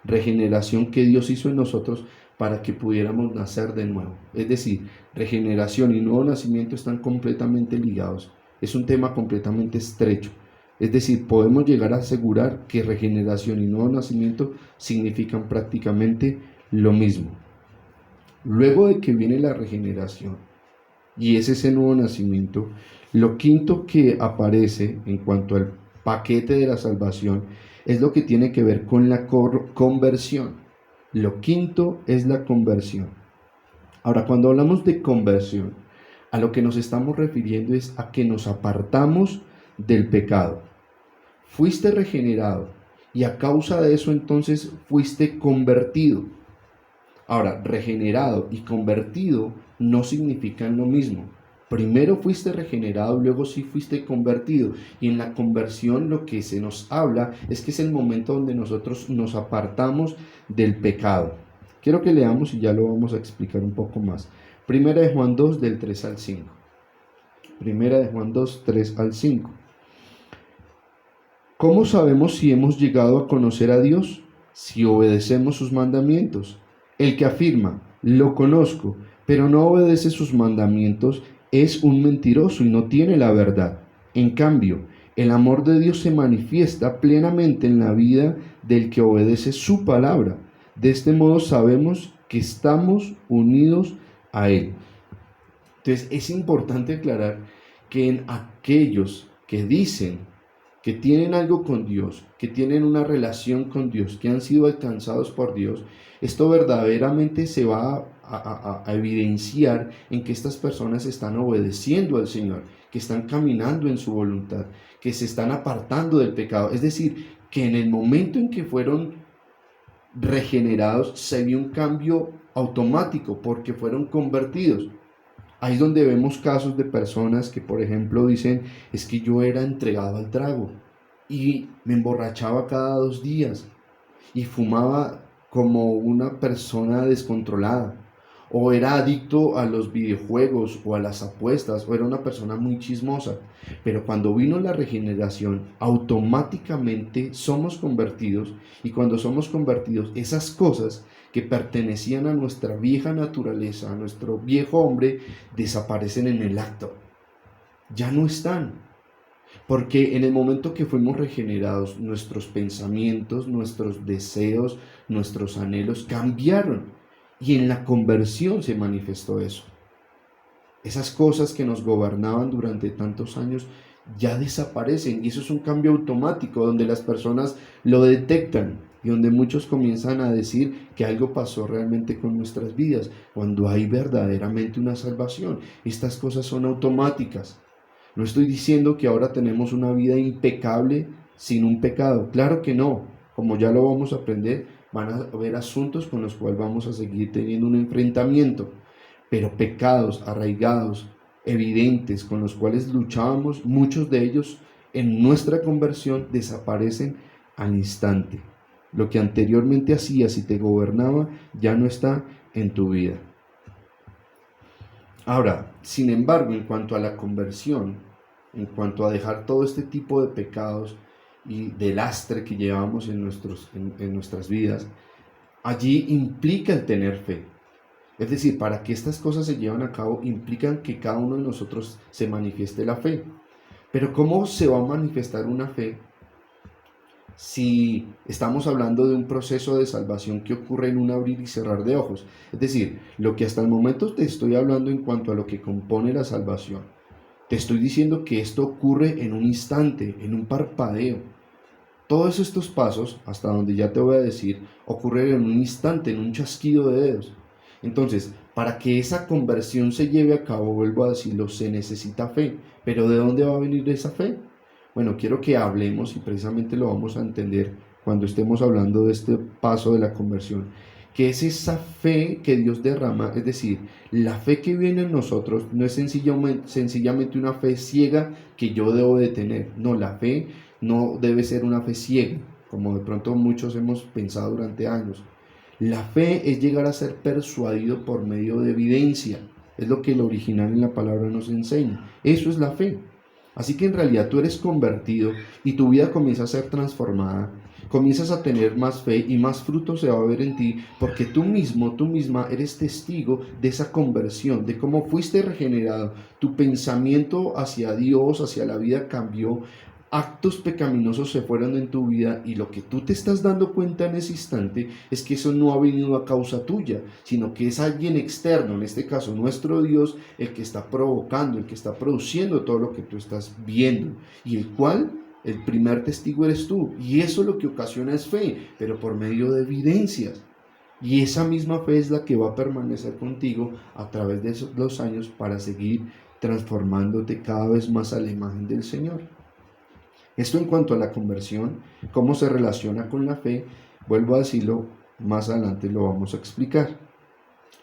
regeneración que Dios hizo en nosotros para que pudiéramos nacer de nuevo. Es decir, regeneración y nuevo nacimiento están completamente ligados. Es un tema completamente estrecho. Es decir, podemos llegar a asegurar que regeneración y nuevo nacimiento significan prácticamente lo mismo. Luego de que viene la regeneración y es ese nuevo nacimiento, lo quinto que aparece en cuanto al paquete de la salvación es lo que tiene que ver con la conversión. Lo quinto es la conversión. Ahora, cuando hablamos de conversión, a lo que nos estamos refiriendo es a que nos apartamos del pecado. Fuiste regenerado y a causa de eso entonces fuiste convertido. Ahora, regenerado y convertido no significan lo mismo. Primero fuiste regenerado, luego sí fuiste convertido. Y en la conversión lo que se nos habla es que es el momento donde nosotros nos apartamos del pecado. Quiero que leamos y ya lo vamos a explicar un poco más. Primera de Juan 2, del 3 al 5. Primera de Juan 2, 3 al 5. ¿Cómo sabemos si hemos llegado a conocer a Dios? Si obedecemos sus mandamientos. El que afirma, lo conozco, pero no obedece sus mandamientos, es un mentiroso y no tiene la verdad. En cambio, el amor de Dios se manifiesta plenamente en la vida del que obedece su palabra. De este modo sabemos que estamos unidos a Él. Entonces es importante aclarar que en aquellos que dicen que tienen algo con Dios, que tienen una relación con Dios, que han sido alcanzados por Dios, esto verdaderamente se va a evidenciar en que estas personas están obedeciendo al Señor, que están caminando en su voluntad, que se están apartando del pecado. Es decir, que en el momento en que fueron regenerados se vio un cambio automático porque fueron convertidos. Ahí es donde vemos casos de personas que, por ejemplo, dicen, es que yo era entregado al trago y me emborrachaba cada 2 días y fumaba como una persona descontrolada, o era adicto a los videojuegos o a las apuestas, o era una persona muy chismosa. Pero cuando vino la regeneración, automáticamente somos convertidos, y cuando somos convertidos, esas cosas que pertenecían a nuestra vieja naturaleza, a nuestro viejo hombre, desaparecen en el acto. Ya no están. Porque en el momento que fuimos regenerados, nuestros pensamientos, nuestros deseos, nuestros anhelos cambiaron. Y en la conversión se manifestó eso. Esas cosas que nos gobernaban durante tantos años ya desaparecen. Y eso es un cambio automático donde las personas lo detectan y donde muchos comienzan a decir que algo pasó realmente con nuestras vidas, cuando hay verdaderamente una salvación. Estas cosas son automáticas. No estoy diciendo que ahora tenemos una vida impecable sin un pecado. Claro que no, como ya lo vamos a aprender, van a haber asuntos con los cuales vamos a seguir teniendo un enfrentamiento, pero pecados arraigados, evidentes, con los cuales luchábamos, muchos de ellos en nuestra conversión desaparecen al instante. Lo que anteriormente hacías y te gobernaba ya no está en tu vida. Ahora, sin embargo, en cuanto a la conversión, en cuanto a dejar todo este tipo de pecados y de lastre que llevamos en nuestras vidas, allí implica el tener fe. Es decir, para que estas cosas se lleven a cabo, implican que cada uno de nosotros se manifieste la fe. Pero ¿cómo se va a manifestar una fe si estamos hablando de un proceso de salvación que ocurre en un abrir y cerrar de ojos? Es decir, lo que hasta el momento te estoy hablando en cuanto a lo que compone la salvación, te estoy diciendo que esto ocurre en un instante, en un parpadeo. Todos estos pasos, hasta donde ya te voy a decir, ocurren en un instante, en un chasquido de dedos. Entonces, para que esa conversión se lleve a cabo, vuelvo a decirlo, se necesita fe. ¿Pero de dónde va a venir esa fe? Bueno, quiero que hablemos, y precisamente lo vamos a entender cuando estemos hablando de este paso de la conversión, que es esa fe que Dios derrama. Es decir, la fe que viene en nosotros no es sencillamente una fe ciega que yo debo de tener. No, la fe no debe ser una fe ciega, como de pronto muchos hemos pensado durante años. La fe es llegar a ser persuadido por medio de evidencia. Es lo que el original en la palabra nos enseña. Eso es la fe. Así que en realidad tú eres convertido y tu vida comienza a ser transformada. Comienzas a tener más fe y más fruto se va a ver en ti, porque tú mismo, tú misma eres testigo de esa conversión, de cómo fuiste regenerado. Tu pensamiento hacia Dios, hacia la vida cambió. Actos pecaminosos se fueron en tu vida y lo que tú te estás dando cuenta en ese instante es que eso no ha venido a causa tuya, sino que es alguien externo, en este caso nuestro Dios, el que está provocando, el que está produciendo todo lo que tú estás viendo, y el cual el primer testigo eres tú. Y eso lo que ocasiona es fe, pero por medio de evidencias. Y esa misma fe es la que va a permanecer contigo a través de los años para seguir transformándote cada vez más a la imagen del Señor. Esto en cuanto a la conversión, cómo se relaciona con la fe, vuelvo a decirlo, más adelante lo vamos a explicar.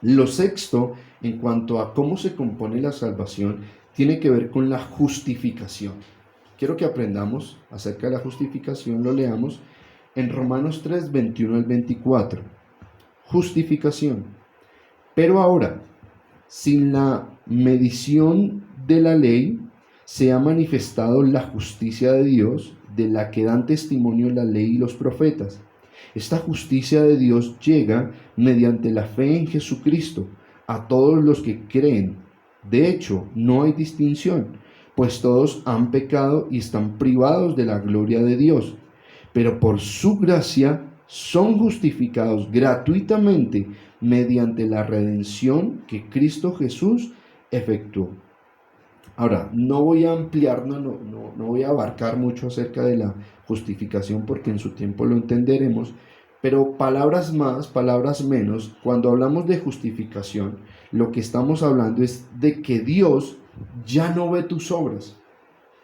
Lo sexto, en cuanto a cómo se compone la salvación, tiene que ver con la justificación. Quiero que aprendamos acerca de la justificación, lo leamos en Romanos 3, 21 al 24. Justificación. Pero ahora, sin la medición de la ley, se ha manifestado la justicia de Dios, de la que dan testimonio la ley y los profetas. Esta justicia de Dios llega mediante la fe en Jesucristo a todos los que creen. De hecho, no hay distinción, pues todos han pecado y están privados de la gloria de Dios. Pero por su gracia son justificados gratuitamente mediante la redención que Cristo Jesús efectuó. Ahora, no voy a ampliar, no voy a abarcar mucho acerca de la justificación porque en su tiempo lo entenderemos, pero palabras más, palabras menos, cuando hablamos de justificación, lo que estamos hablando es de que Dios ya no ve tus obras.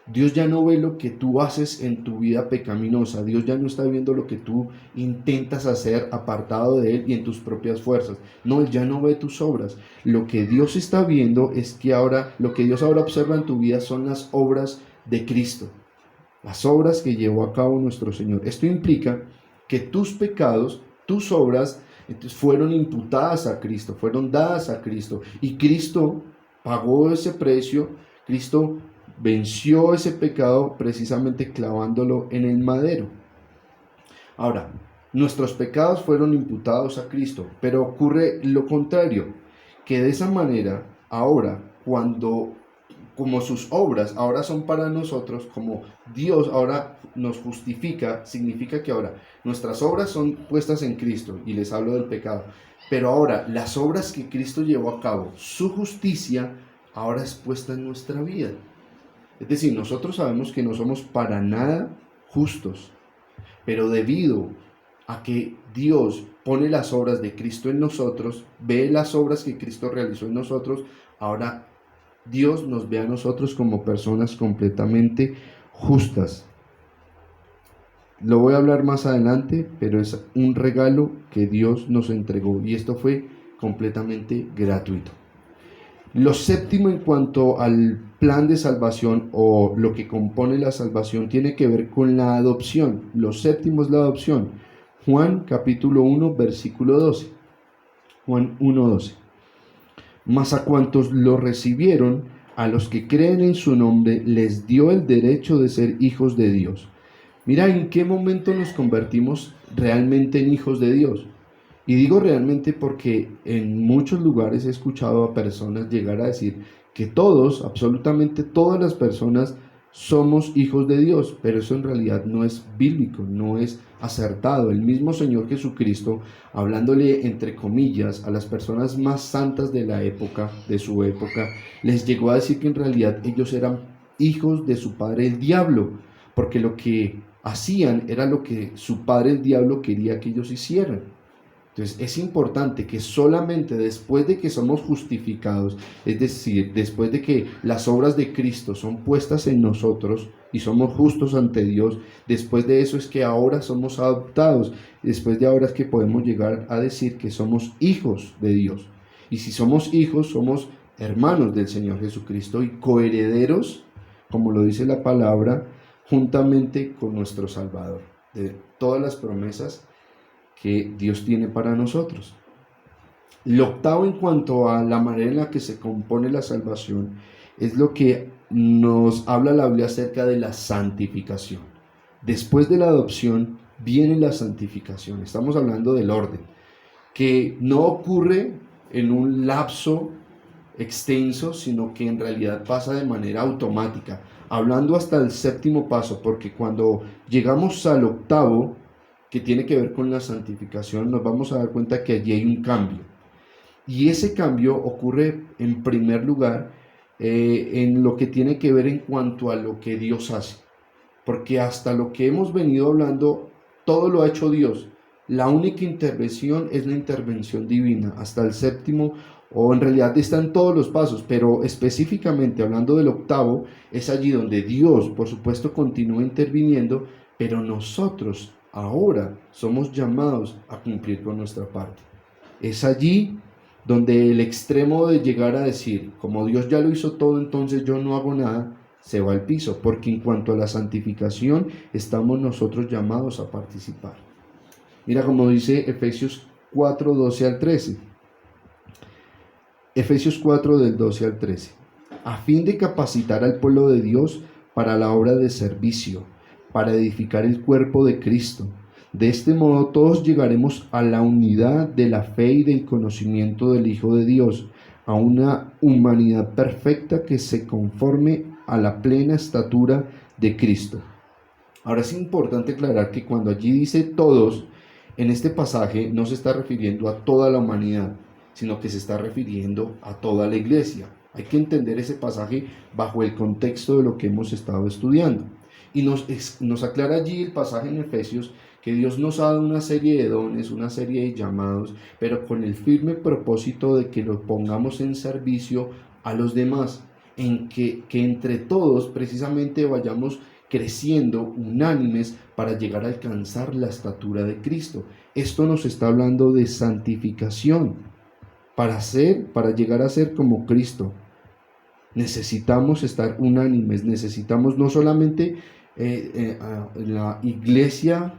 Dios ya no ve lo que tú haces en tu vida pecaminosa. Dios ya no está viendo lo que tú intentas hacer apartado de Él y en tus propias fuerzas. No, Él ya no ve tus obras. Lo que Dios está viendo es que ahora, lo que Dios ahora observa en tu vida son las obras de Cristo. Las obras que llevó a cabo nuestro Señor. Esto implica que tus pecados, tus obras, entonces, fueron imputadas a Cristo, fueron dadas a Cristo. Y Cristo pagó ese precio. Cristo venció ese pecado precisamente clavándolo en el madero. Ahora, nuestros pecados fueron imputados a Cristo, pero ocurre lo contrario, que de esa manera, ahora, como sus obras ahora son para nosotros, como Dios ahora nos justifica, significa que ahora nuestras obras son puestas en Cristo, y les hablo del pecado, pero ahora las obras que Cristo llevó a cabo, su justicia, ahora es puesta en nuestra vida. Es decir, nosotros sabemos que no somos para nada justos, pero debido a que Dios pone las obras de Cristo en nosotros, ve las obras que Cristo realizó en nosotros, ahora Dios nos ve a nosotros como personas completamente justas. Lo voy a hablar más adelante, pero es un regalo que Dios nos entregó y esto fue completamente gratuito. Lo séptimo en cuanto al plan de salvación o lo que compone la salvación tiene que ver con la adopción. Lo séptimo es la adopción. Juan capítulo 1 versículo 12. Juan 1:12. Mas a cuantos lo recibieron, a los que creen en su nombre, les dio el derecho de ser hijos de Dios. Mira en qué momento nos convertimos realmente en hijos de Dios. Y digo realmente porque en muchos lugares he escuchado a personas llegar a decir que todos, absolutamente todas las personas, somos hijos de Dios, pero eso en realidad no es bíblico, no es acertado. El mismo Señor Jesucristo, hablándole entre comillas a las personas más santas de la época, de su época, les llegó a decir que en realidad ellos eran hijos de su padre el diablo, porque lo que hacían era lo que su padre el diablo quería que ellos hicieran. Entonces es importante que solamente después de que somos justificados, es decir, después de que las obras de Cristo son puestas en nosotros y somos justos ante Dios, después de eso es que ahora somos adoptados, después de ahora es que podemos llegar a decir que somos hijos de Dios. Y si somos hijos, somos hermanos del Señor Jesucristo y coherederos, como lo dice la palabra, juntamente con nuestro Salvador, de todas las promesas que Dios tiene para nosotros. Lo octavo en cuanto a la manera en la que se compone la salvación es lo que nos habla la Biblia acerca de la santificación. Después de la adopción viene la santificación. Estamos hablando del orden, que no ocurre en un lapso extenso, sino que en realidad pasa de manera automática, hablando hasta el séptimo paso, porque cuando llegamos al octavo, que tiene que ver con la santificación, nos vamos a dar cuenta que allí hay un cambio. Y ese cambio ocurre en primer lugar en lo que tiene que ver en cuanto a lo que Dios hace. Porque hasta lo que hemos venido hablando, todo lo ha hecho Dios. La única intervención es la intervención divina. Hasta el séptimo, o en realidad están todos los pasos, pero específicamente hablando del octavo, es allí donde Dios, por supuesto, continúa interviniendo, pero nosotros ahora somos llamados a cumplir con nuestra parte. Es allí donde el extremo de llegar a decir, como Dios ya lo hizo todo, entonces yo no hago nada, se va al piso, porque en cuanto a la santificación, estamos nosotros llamados a participar. Mira como dice Efesios 4, 12 al 13. Efesios 4 del 12 al 13. A fin de capacitar al pueblo de Dios para la obra de servicio, para edificar el cuerpo de Cristo. De este modo todos llegaremos a la unidad de la fe y del conocimiento del Hijo de Dios, a una humanidad perfecta que se conforme a la plena estatura de Cristo. Ahora es importante aclarar que cuando allí dice todos, en este pasaje no se está refiriendo a toda la humanidad, sino que se está refiriendo a toda la iglesia. Hay que entender ese pasaje bajo el contexto de lo que hemos estado estudiando. Y nos aclara allí el pasaje en Efesios que Dios nos ha dado una serie de dones, una serie de llamados, pero con el firme propósito de que los pongamos en servicio a los demás, en que entre todos precisamente vayamos creciendo unánimes para llegar a alcanzar la estatura de Cristo. Esto nos está hablando de santificación. Para llegar a ser como Cristo, necesitamos estar unánimes, necesitamos no solamente la iglesia,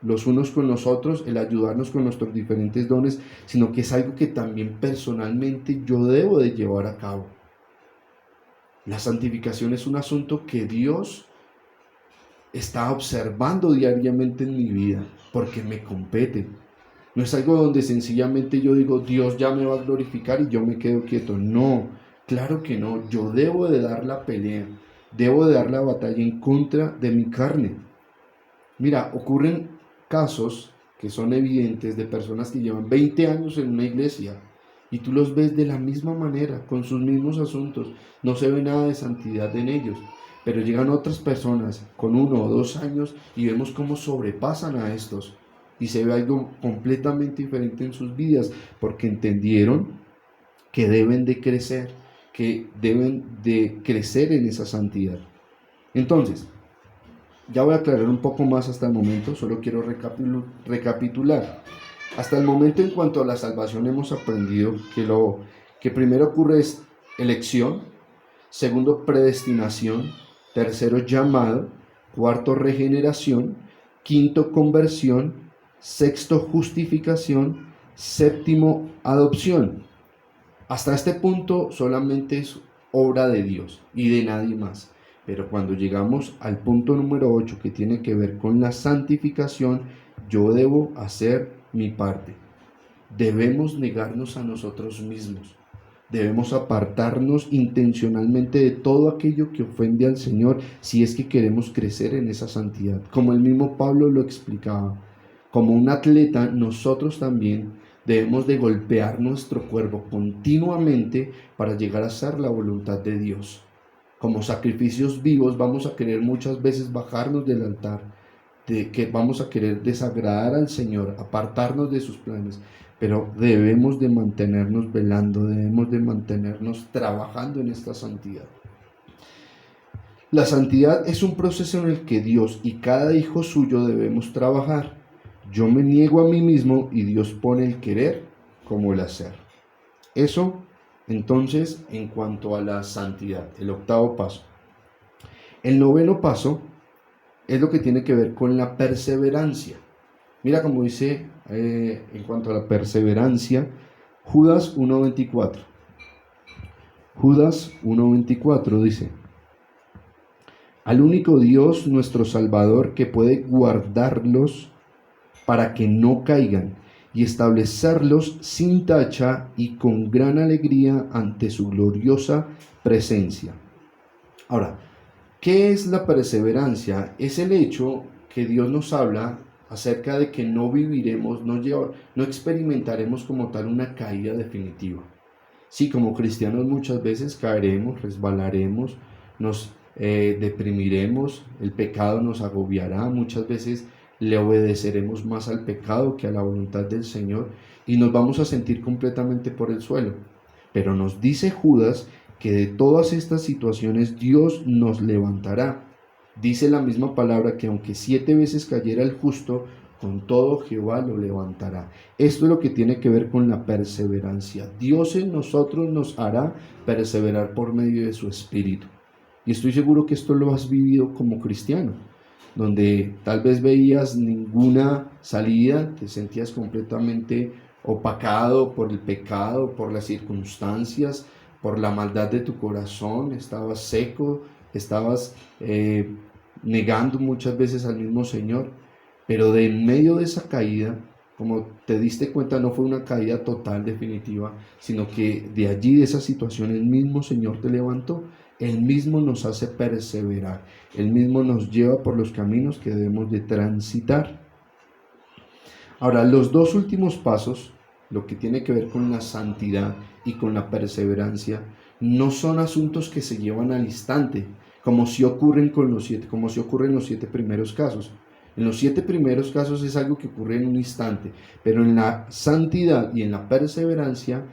los unos con los otros, el ayudarnos con nuestros diferentes dones, sino que es algo que también personalmente yo debo de llevar a cabo. La santificación es un asunto que Dios está observando diariamente en mi vida, porque me compete. No es algo donde sencillamente yo digo, Dios ya me va a glorificar y yo me quedo quieto. No, claro que no. Yo debo de dar la pelea, debo de dar la batalla en contra de mi carne. Mira, ocurren casos que son evidentes de personas que llevan 20 años en una iglesia y tú los ves de la misma manera, con sus mismos asuntos. No se ve nada de santidad en ellos. Pero llegan otras personas con 1 o 2 años y vemos cómo sobrepasan a estos. Y se ve algo completamente diferente en sus vidas, porque entendieron que deben de crecer, en esa santidad. Entonces, Ya voy a aclarar un poco más hasta el momento, solo quiero recapitular. Hasta el momento en cuanto a la salvación hemos aprendido que lo que primero ocurre es elección, segundo predestinación, tercero llamado, cuarto regeneración, quinto conversión, sexto justificación, séptimo adopción. Hasta este punto solamente es obra de Dios y de nadie más. Pero cuando llegamos al punto número 8 que tiene que ver con la santificación, yo debo hacer mi parte. Debemos negarnos a nosotros mismos. Debemos apartarnos intencionalmente de todo aquello que ofende al Señor si es que queremos crecer en esa santidad. Como el mismo Pablo lo explicaba, como un atleta, nosotros también debemos de golpear nuestro cuerpo continuamente para llegar a ser la voluntad de Dios. Como sacrificios vivos vamos a querer muchas veces bajarnos del altar, de que vamos a querer desagradar al Señor, apartarnos de sus planes, pero debemos de mantenernos velando, debemos de mantenernos trabajando en esta santidad. La santidad es un proceso en el que Dios y cada hijo suyo debemos trabajar. Yo me niego a mí mismo y Dios pone el querer como el hacer. Eso, entonces, en cuanto a la santidad, el octavo paso. El noveno paso es lo que tiene que ver con la perseverancia. Mira cómo dice en cuanto a la perseverancia, Judas 1.24. Judas 1.24 dice: al único Dios, nuestro Salvador, que puede guardarlos para que no caigan y establecerlos sin tacha y con gran alegría ante su gloriosa presencia. Ahora, ¿qué es la perseverancia? Es el hecho que Dios nos habla acerca de que no viviremos, no experimentaremos como tal una caída definitiva. Sí, como cristianos muchas veces caeremos, resbalaremos, nos deprimiremos, el pecado nos agobiará, muchas veces le obedeceremos más al pecado que a la voluntad del Señor y nos vamos a sentir completamente por el suelo. Pero nos dice Judas que de todas estas situaciones Dios nos levantará. Dice la misma palabra que aunque 7 veces cayera el justo, con todo Jehová lo levantará. Esto es lo que tiene que ver con la perseverancia. Dios en nosotros nos hará perseverar por medio de su Espíritu. Y estoy seguro que esto lo has vivido como cristiano, donde tal vez veías ninguna salida, te sentías completamente opacado por el pecado, por las circunstancias, por la maldad de tu corazón, estabas seco, estabas negando muchas veces al mismo Señor, pero de en medio de esa caída, como te diste cuenta, no fue una caída total, definitiva, sino que de allí, de esa situación, el mismo Señor te levantó. Él mismo nos hace perseverar, Él mismo nos lleva por los caminos que debemos de transitar. Ahora, los dos últimos pasos, lo que tiene que ver con la santidad y con la perseverancia, no son asuntos que se llevan al instante, como si ocurren en los 7 primeros casos. En los 7 primeros casos es algo que ocurre en un instante, pero en la santidad y en la perseverancia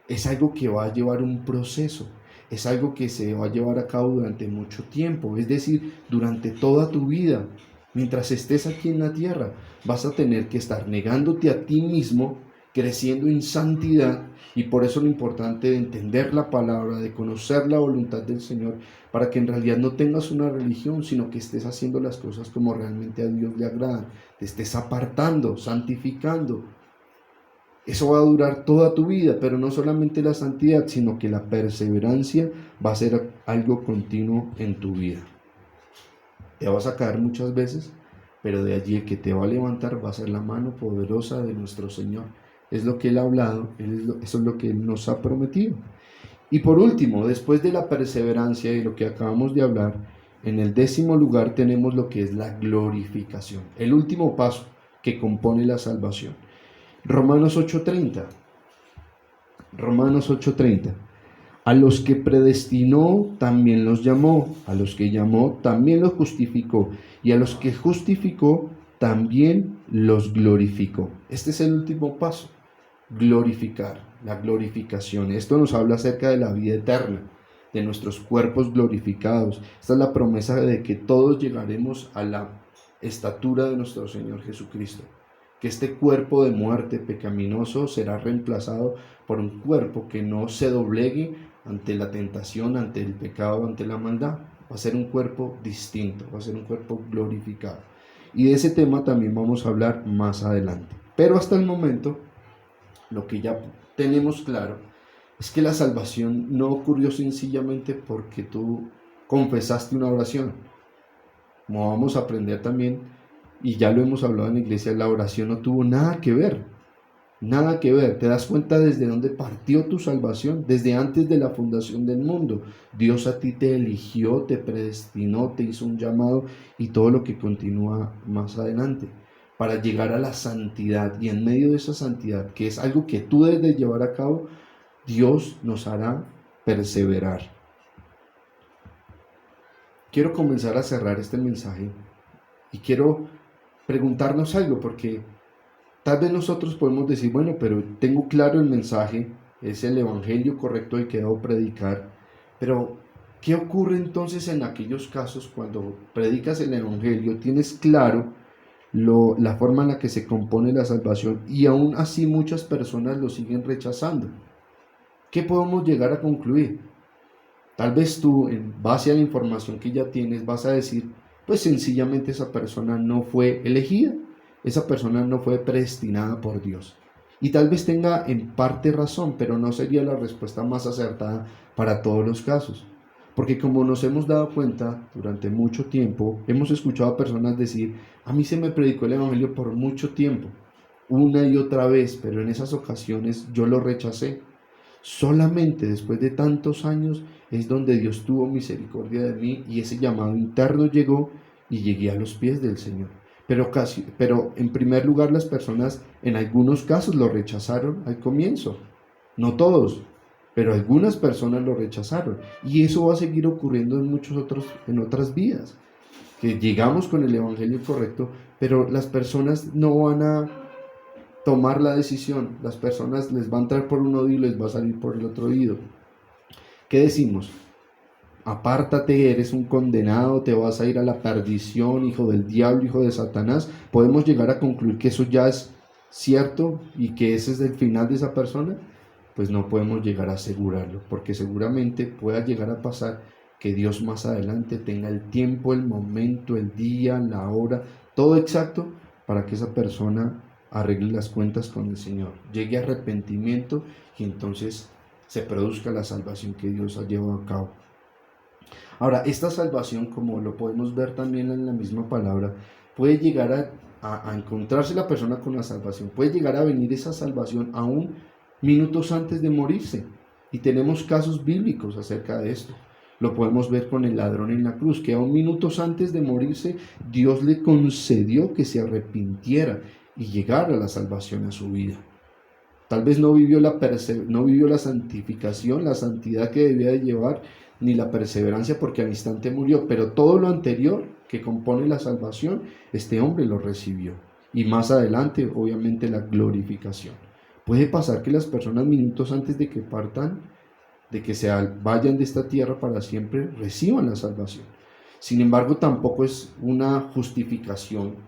es algo que va a llevar un proceso. Es algo que se va a llevar a cabo durante mucho tiempo, es decir, durante toda tu vida. Mientras estés aquí en la tierra, vas a tener que estar negándote a ti mismo, creciendo en santidad, y por eso lo importante de entender la palabra, de conocer la voluntad del Señor, para que en realidad no tengas una religión, sino que estés haciendo las cosas como realmente a Dios le agradan, te estés apartando, santificando. Eso va a durar toda tu vida, pero no solamente la santidad, sino que la perseverancia va a ser algo continuo en tu vida. Te vas a caer muchas veces, pero de allí el que te va a levantar va a ser la mano poderosa de nuestro Señor. Es lo que Él ha hablado, eso es lo que Él nos ha prometido. Y por último, después de la perseverancia y lo que acabamos de hablar, en el 10º lugar tenemos lo que es la glorificación, el último paso que compone la salvación. Romanos 8:30. Romanos 8:30. A los que predestinó también los llamó, a los que llamó también los justificó, y a los que justificó también los glorificó. Este es el último paso, glorificar, la glorificación. Esto nos habla acerca de la vida eterna, de nuestros cuerpos glorificados. Esta es la promesa de que todos llegaremos a la estatura de nuestro Señor Jesucristo, que este cuerpo de muerte pecaminoso será reemplazado por un cuerpo que no se doblegue ante la tentación, ante el pecado, ante la maldad. Va a ser un cuerpo distinto, va a ser un cuerpo glorificado. Y de ese tema también vamos a hablar más adelante. Pero hasta el momento, lo que ya tenemos claro es que la salvación no ocurrió sencillamente porque tú confesaste una oración. Como vamos a aprender también, y ya lo hemos hablado en la iglesia, la oración no tuvo nada que ver. Nada que ver. ¿Te das cuenta desde dónde partió tu salvación? Desde antes de la fundación del mundo. Dios a ti te eligió, te predestinó, te hizo un llamado y todo lo que continúa más adelante para llegar a la santidad. Y en medio de esa santidad, que es algo que tú debes de llevar a cabo, Dios nos hará perseverar. Quiero comenzar a cerrar este mensaje y quiero preguntarnos algo, porque tal vez nosotros podemos decir, bueno, pero tengo claro el mensaje, es el evangelio correcto el que debo predicar, pero ¿qué ocurre entonces en aquellos casos cuando predicas el evangelio, tienes claro la forma en la que se compone la salvación y aún así muchas personas lo siguen rechazando? ¿Qué podemos llegar a concluir? Tal vez tú, en base a la información que ya tienes, vas a decir, pues sencillamente esa persona no fue elegida, esa persona no fue predestinada por Dios. Y tal vez tenga en parte razón, pero no sería la respuesta más acertada para todos los casos. Porque como nos hemos dado cuenta durante mucho tiempo, hemos escuchado a personas decir, a mí se me predicó el evangelio por mucho tiempo, una y otra vez, pero en esas ocasiones yo lo rechacé. Solamente después de tantos años es donde Dios tuvo misericordia de mí y ese llamado interno llegó y llegué a los pies del Señor. Pero en primer lugar las personas en algunos casos lo rechazaron al comienzo. No todos, pero algunas personas lo rechazaron. Y eso va a seguir ocurriendo en otras vidas. Que llegamos con el evangelio correcto, pero las personas no van a tomar la decisión. Las personas les va a entrar por un oído y les va a salir por el otro oído. ¿Qué decimos? Apártate, eres un condenado, te vas a ir a la perdición, hijo del diablo, hijo de Satanás. ¿Podemos llegar a concluir que eso ya es cierto y que ese es el final de esa persona? Pues no podemos llegar a asegurarlo, porque seguramente pueda llegar a pasar que Dios más adelante tenga el tiempo, el momento, el día, la hora, todo exacto para que esa persona arregle las cuentas con el Señor, llegue a arrepentimiento y entonces se produzca la salvación que Dios ha llevado a cabo. Ahora, esta salvación, como lo podemos ver también en la misma palabra, puede llegar a encontrarse la persona con la salvación, puede llegar a venir esa salvación aún minutos antes de morirse. Y tenemos casos bíblicos acerca de esto. Lo podemos ver con el ladrón en la cruz, que aún minutos antes de morirse, Dios le concedió que se arrepintiera y llegara a la salvación a su vida. Tal vez no vivió la santificación, la santidad que debía de llevar, ni la perseverancia porque al instante murió, pero todo lo anterior que compone la salvación, este hombre lo recibió. Y más adelante, obviamente, la glorificación. Puede pasar que las personas minutos antes de que partan, de que se vayan de esta tierra para siempre, reciban la salvación. Sin embargo, tampoco es una justificación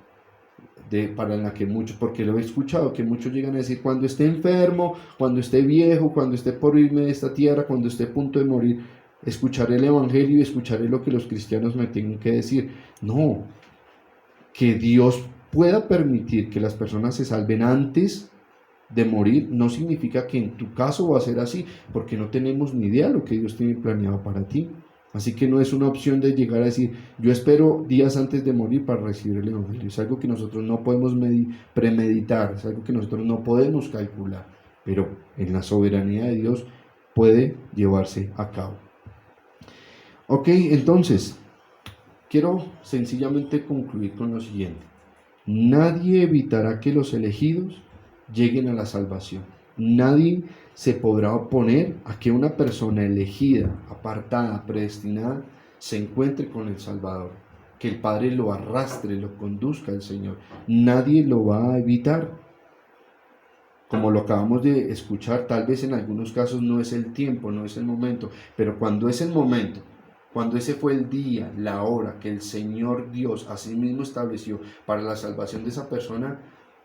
para la que muchos, porque lo he escuchado, que muchos llegan a decir, cuando esté enfermo, cuando esté viejo, cuando esté por irme de esta tierra, cuando esté a punto de morir, escucharé el evangelio y escucharé lo que los cristianos me tienen que decir. No, que Dios pueda permitir que las personas se salven antes de morir no significa que en tu caso va a ser así, porque no tenemos ni idea de lo que Dios tiene planeado para ti. Así que no es una opción de llegar a decir, yo espero días antes de morir para recibir el evangelio. Es algo que nosotros no podemos premeditar, es algo que nosotros no podemos calcular, pero en la soberanía de Dios puede llevarse a cabo. Ok, entonces, quiero sencillamente concluir con lo siguiente. Nadie evitará que los elegidos lleguen a la salvación. Nadie se podrá oponer a que una persona elegida, apartada, predestinada, se encuentre con el Salvador, que el Padre lo arrastre, lo conduzca al Señor. Nadie lo va a evitar. como lo acabamos de escuchar, tal vez en algunos casos no es el tiempo, no es el momento, pero cuando es el momento, cuando ese fue el día, la hora que el Señor Dios asimismo estableció para la salvación de esa persona,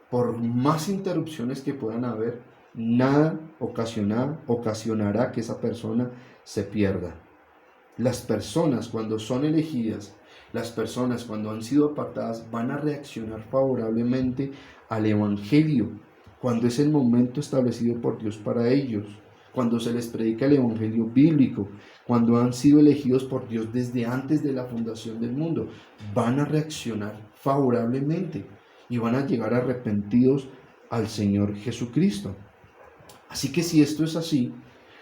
por más interrupciones que puedan haber, nada ocasionará que esa persona se pierda. Las personas cuando son elegidas, las personas cuando han sido apartadas van a reaccionar favorablemente al Evangelio, cuando es el momento establecido por Dios para ellos, cuando se les predica el Evangelio bíblico, cuando han sido elegidos por Dios desde antes de la fundación del mundo, van a reaccionar favorablemente y van a llegar arrepentidos al Señor Jesucristo. Así que si esto es así,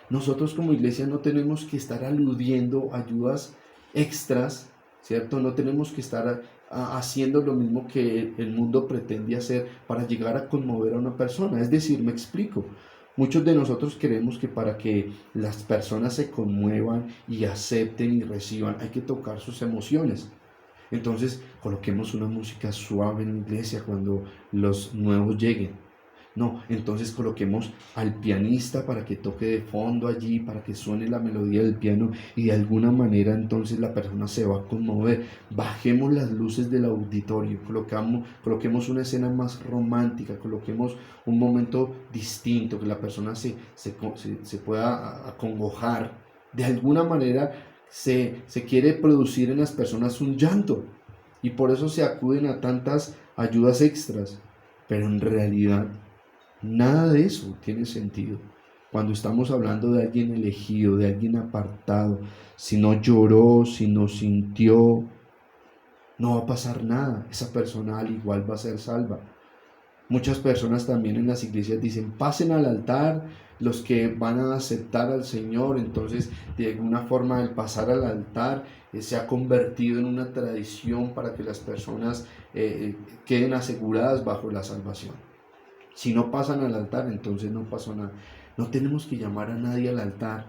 nosotros como iglesia no tenemos que estar aludiendo ayudas extras, ¿cierto? No tenemos que estar haciendo lo mismo que el mundo pretende hacer para llegar a conmover a una persona. Es decir, me explico. Muchos de nosotros creemos que para que las personas se conmuevan y acepten y reciban, hay que tocar sus emociones. Entonces, coloquemos una música suave en la iglesia cuando los nuevos lleguen. No, entonces coloquemos al pianista para que toque de fondo allí, para que suene la melodía del piano y de alguna manera entonces la persona se va a conmover. Bajemos las luces del auditorio, coloquemos una escena más romántica, coloquemos un momento distinto, que la persona se pueda acongojar. De alguna manera se quiere producir en las personas un llanto y por eso se acuden a tantas ayudas extras, pero en realidad nada de eso tiene sentido. Cuando estamos hablando de alguien elegido, de alguien apartado, si no lloró, si no sintió, no va a pasar nada. Esa persona al igual va a ser salva. Muchas personas también en las iglesias dicen, pasen al altar los que van a aceptar al Señor. Entonces, de alguna forma, el pasar al altar se ha convertido en una tradición para que las personas queden aseguradas bajo la salvación. Si no pasan al altar, entonces no pasó nada. No tenemos que llamar a nadie al altar.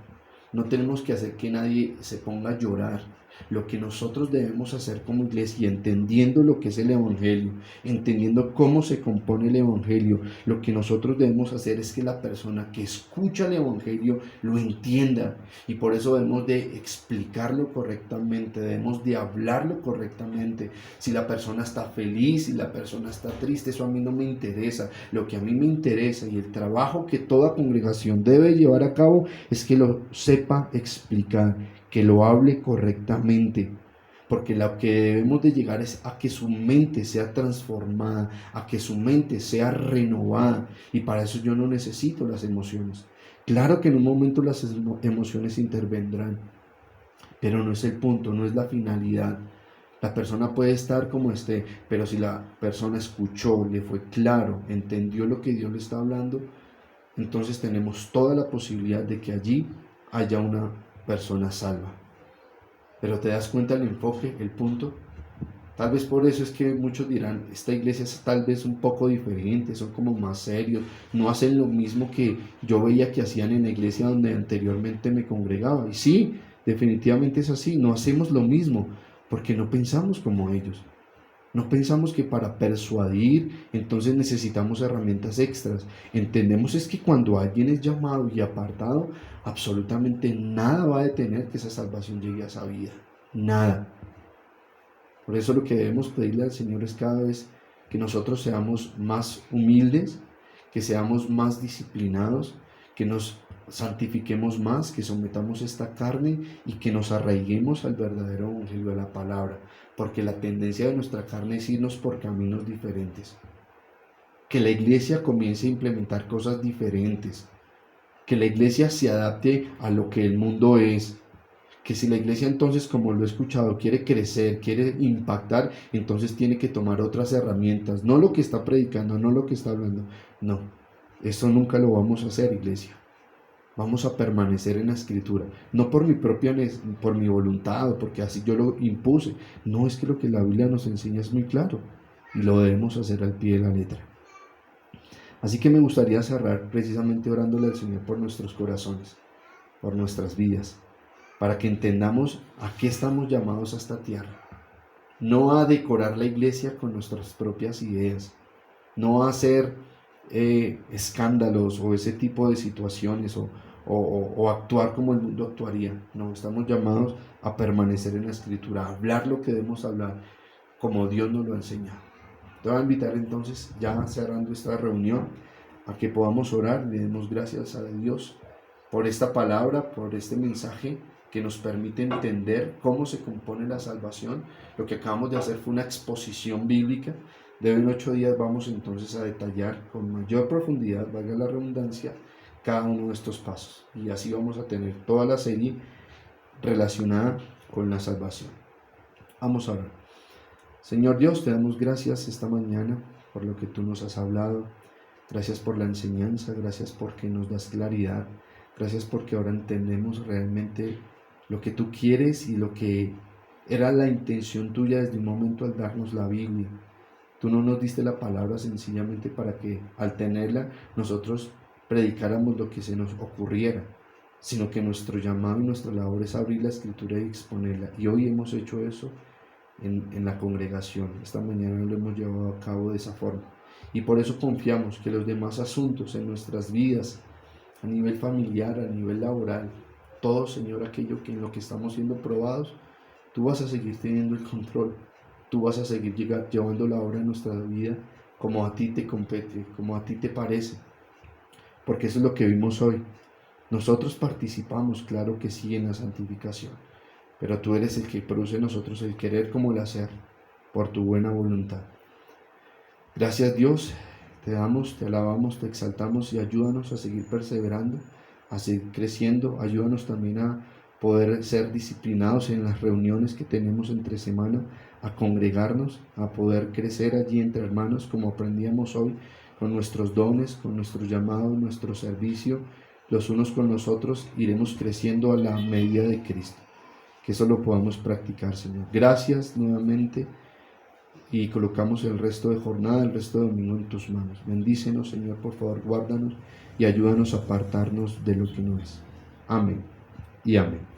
No tenemos que hacer que nadie se ponga a llorar. Lo que nosotros debemos hacer como iglesia, entendiendo lo que es el Evangelio, entendiendo cómo se compone el Evangelio, lo que nosotros debemos hacer es que la persona que escucha el Evangelio lo entienda. Y por eso debemos de explicarlo correctamente, debemos de hablarlo correctamente. Si la persona está feliz, si la persona está triste, eso a mí no me interesa. Lo que a mí me interesa y el trabajo que toda congregación debe llevar a cabo es que lo sepa explicar, que lo hable correctamente, porque lo que debemos de llegar es a que su mente sea transformada, a que su mente sea renovada, y para eso yo no necesito las emociones. Claro que en un momento las emociones intervendrán, pero no es el punto, no es la finalidad. La persona puede estar como esté, pero si la persona escuchó, le fue claro, entendió lo que Dios le está hablando, entonces tenemos toda la posibilidad de que allí haya una persona salva. Pero te das cuenta el enfoque, el punto. Tal vez por eso es que muchos dirán, esta iglesia es tal vez un poco diferente, son como más serios, no hacen lo mismo que yo veía que hacían en la iglesia donde anteriormente me congregaba. Y sí, definitivamente es así, no hacemos lo mismo porque no pensamos como ellos. No pensamos que para persuadir entonces necesitamos herramientas extras. Entendemos es que cuando alguien es llamado y apartado, absolutamente nada va a detener que esa salvación llegue a esa vida. Nada. Por eso lo que debemos pedirle al Señor es cada vez que nosotros seamos más humildes, que seamos más disciplinados, que nos santifiquemos más, que sometamos esta carne y que nos arraiguemos al verdadero evangelio de la palabra, porque la tendencia de nuestra carne es irnos por caminos diferentes. Que la iglesia comience a implementar cosas diferentes, que la iglesia se adapte a lo que el mundo es, que si la iglesia entonces, como lo he escuchado, quiere crecer, quiere impactar, entonces tiene que tomar otras herramientas, no lo que está predicando, no lo que está hablando, no, eso nunca lo vamos a hacer, iglesia. Vamos a permanecer en la escritura, no por por mi voluntad o porque así yo lo impuse, no, es que lo que la Biblia nos enseña es muy claro y lo debemos hacer al pie de la letra. Así que me gustaría cerrar precisamente orándole al Señor por nuestros corazones, por nuestras vidas, para que entendamos a qué estamos llamados a esta tierra. No a decorar la iglesia con nuestras propias ideas, no a hacer escándalos o ese tipo de situaciones o actuar como el mundo actuaría. No, estamos llamados a permanecer en la Escritura, a hablar lo que debemos hablar como Dios nos lo ha enseñado. Te voy a invitar entonces, ya cerrando esta reunión, a que podamos orar. Le demos gracias a Dios por esta palabra, por este mensaje que nos permite entender cómo se compone la salvación. Lo que acabamos de hacer fue una exposición bíblica. De hoy en 8 días vamos entonces a detallar con mayor profundidad, valga la redundancia, cada uno de estos pasos. Y así vamos a tener toda la serie relacionada con la salvación. Vamos a orar. Señor Dios, te damos gracias esta mañana por lo que tú nos has hablado. Gracias por la enseñanza, gracias porque nos das claridad, gracias porque ahora entendemos realmente lo que tú quieres y lo que era la intención tuya desde un momento al darnos la Biblia. Tú no nos diste la palabra sencillamente para que al tenerla nosotros predicáramos lo que se nos ocurriera, sino que nuestro llamado y nuestra labor es abrir la Escritura y exponerla. Y hoy hemos hecho eso en la congregación. Esta mañana lo hemos llevado a cabo de esa forma. Y por eso confiamos que los demás asuntos en nuestras vidas, a nivel familiar, a nivel laboral, todo, Señor, aquello que en lo que estamos siendo probados, tú vas a seguir teniendo el control. Tú vas a seguir llevando la obra de nuestra vida como a ti te compete, como a ti te parece. Porque eso es lo que vimos hoy. Nosotros participamos, claro que sí, en la santificación, pero tú eres el que produce en nosotros el querer como el hacer, por tu buena voluntad. Gracias, Dios, te damos, te alabamos, te exaltamos y ayúdanos a seguir perseverando, a seguir creciendo. Ayúdanos también a poder ser disciplinados en las reuniones que tenemos entre semana, a congregarnos, a poder crecer allí entre hermanos como aprendíamos hoy, con nuestros dones, con nuestro llamado, nuestro servicio, los unos con los otros, iremos creciendo a la medida de Cristo. Que eso lo podamos practicar, Señor. Gracias nuevamente y colocamos el resto de jornada, el resto de domingo en tus manos. Bendícenos, Señor, por favor, guárdanos y ayúdanos a apartarnos de lo que no es. Amén y amén.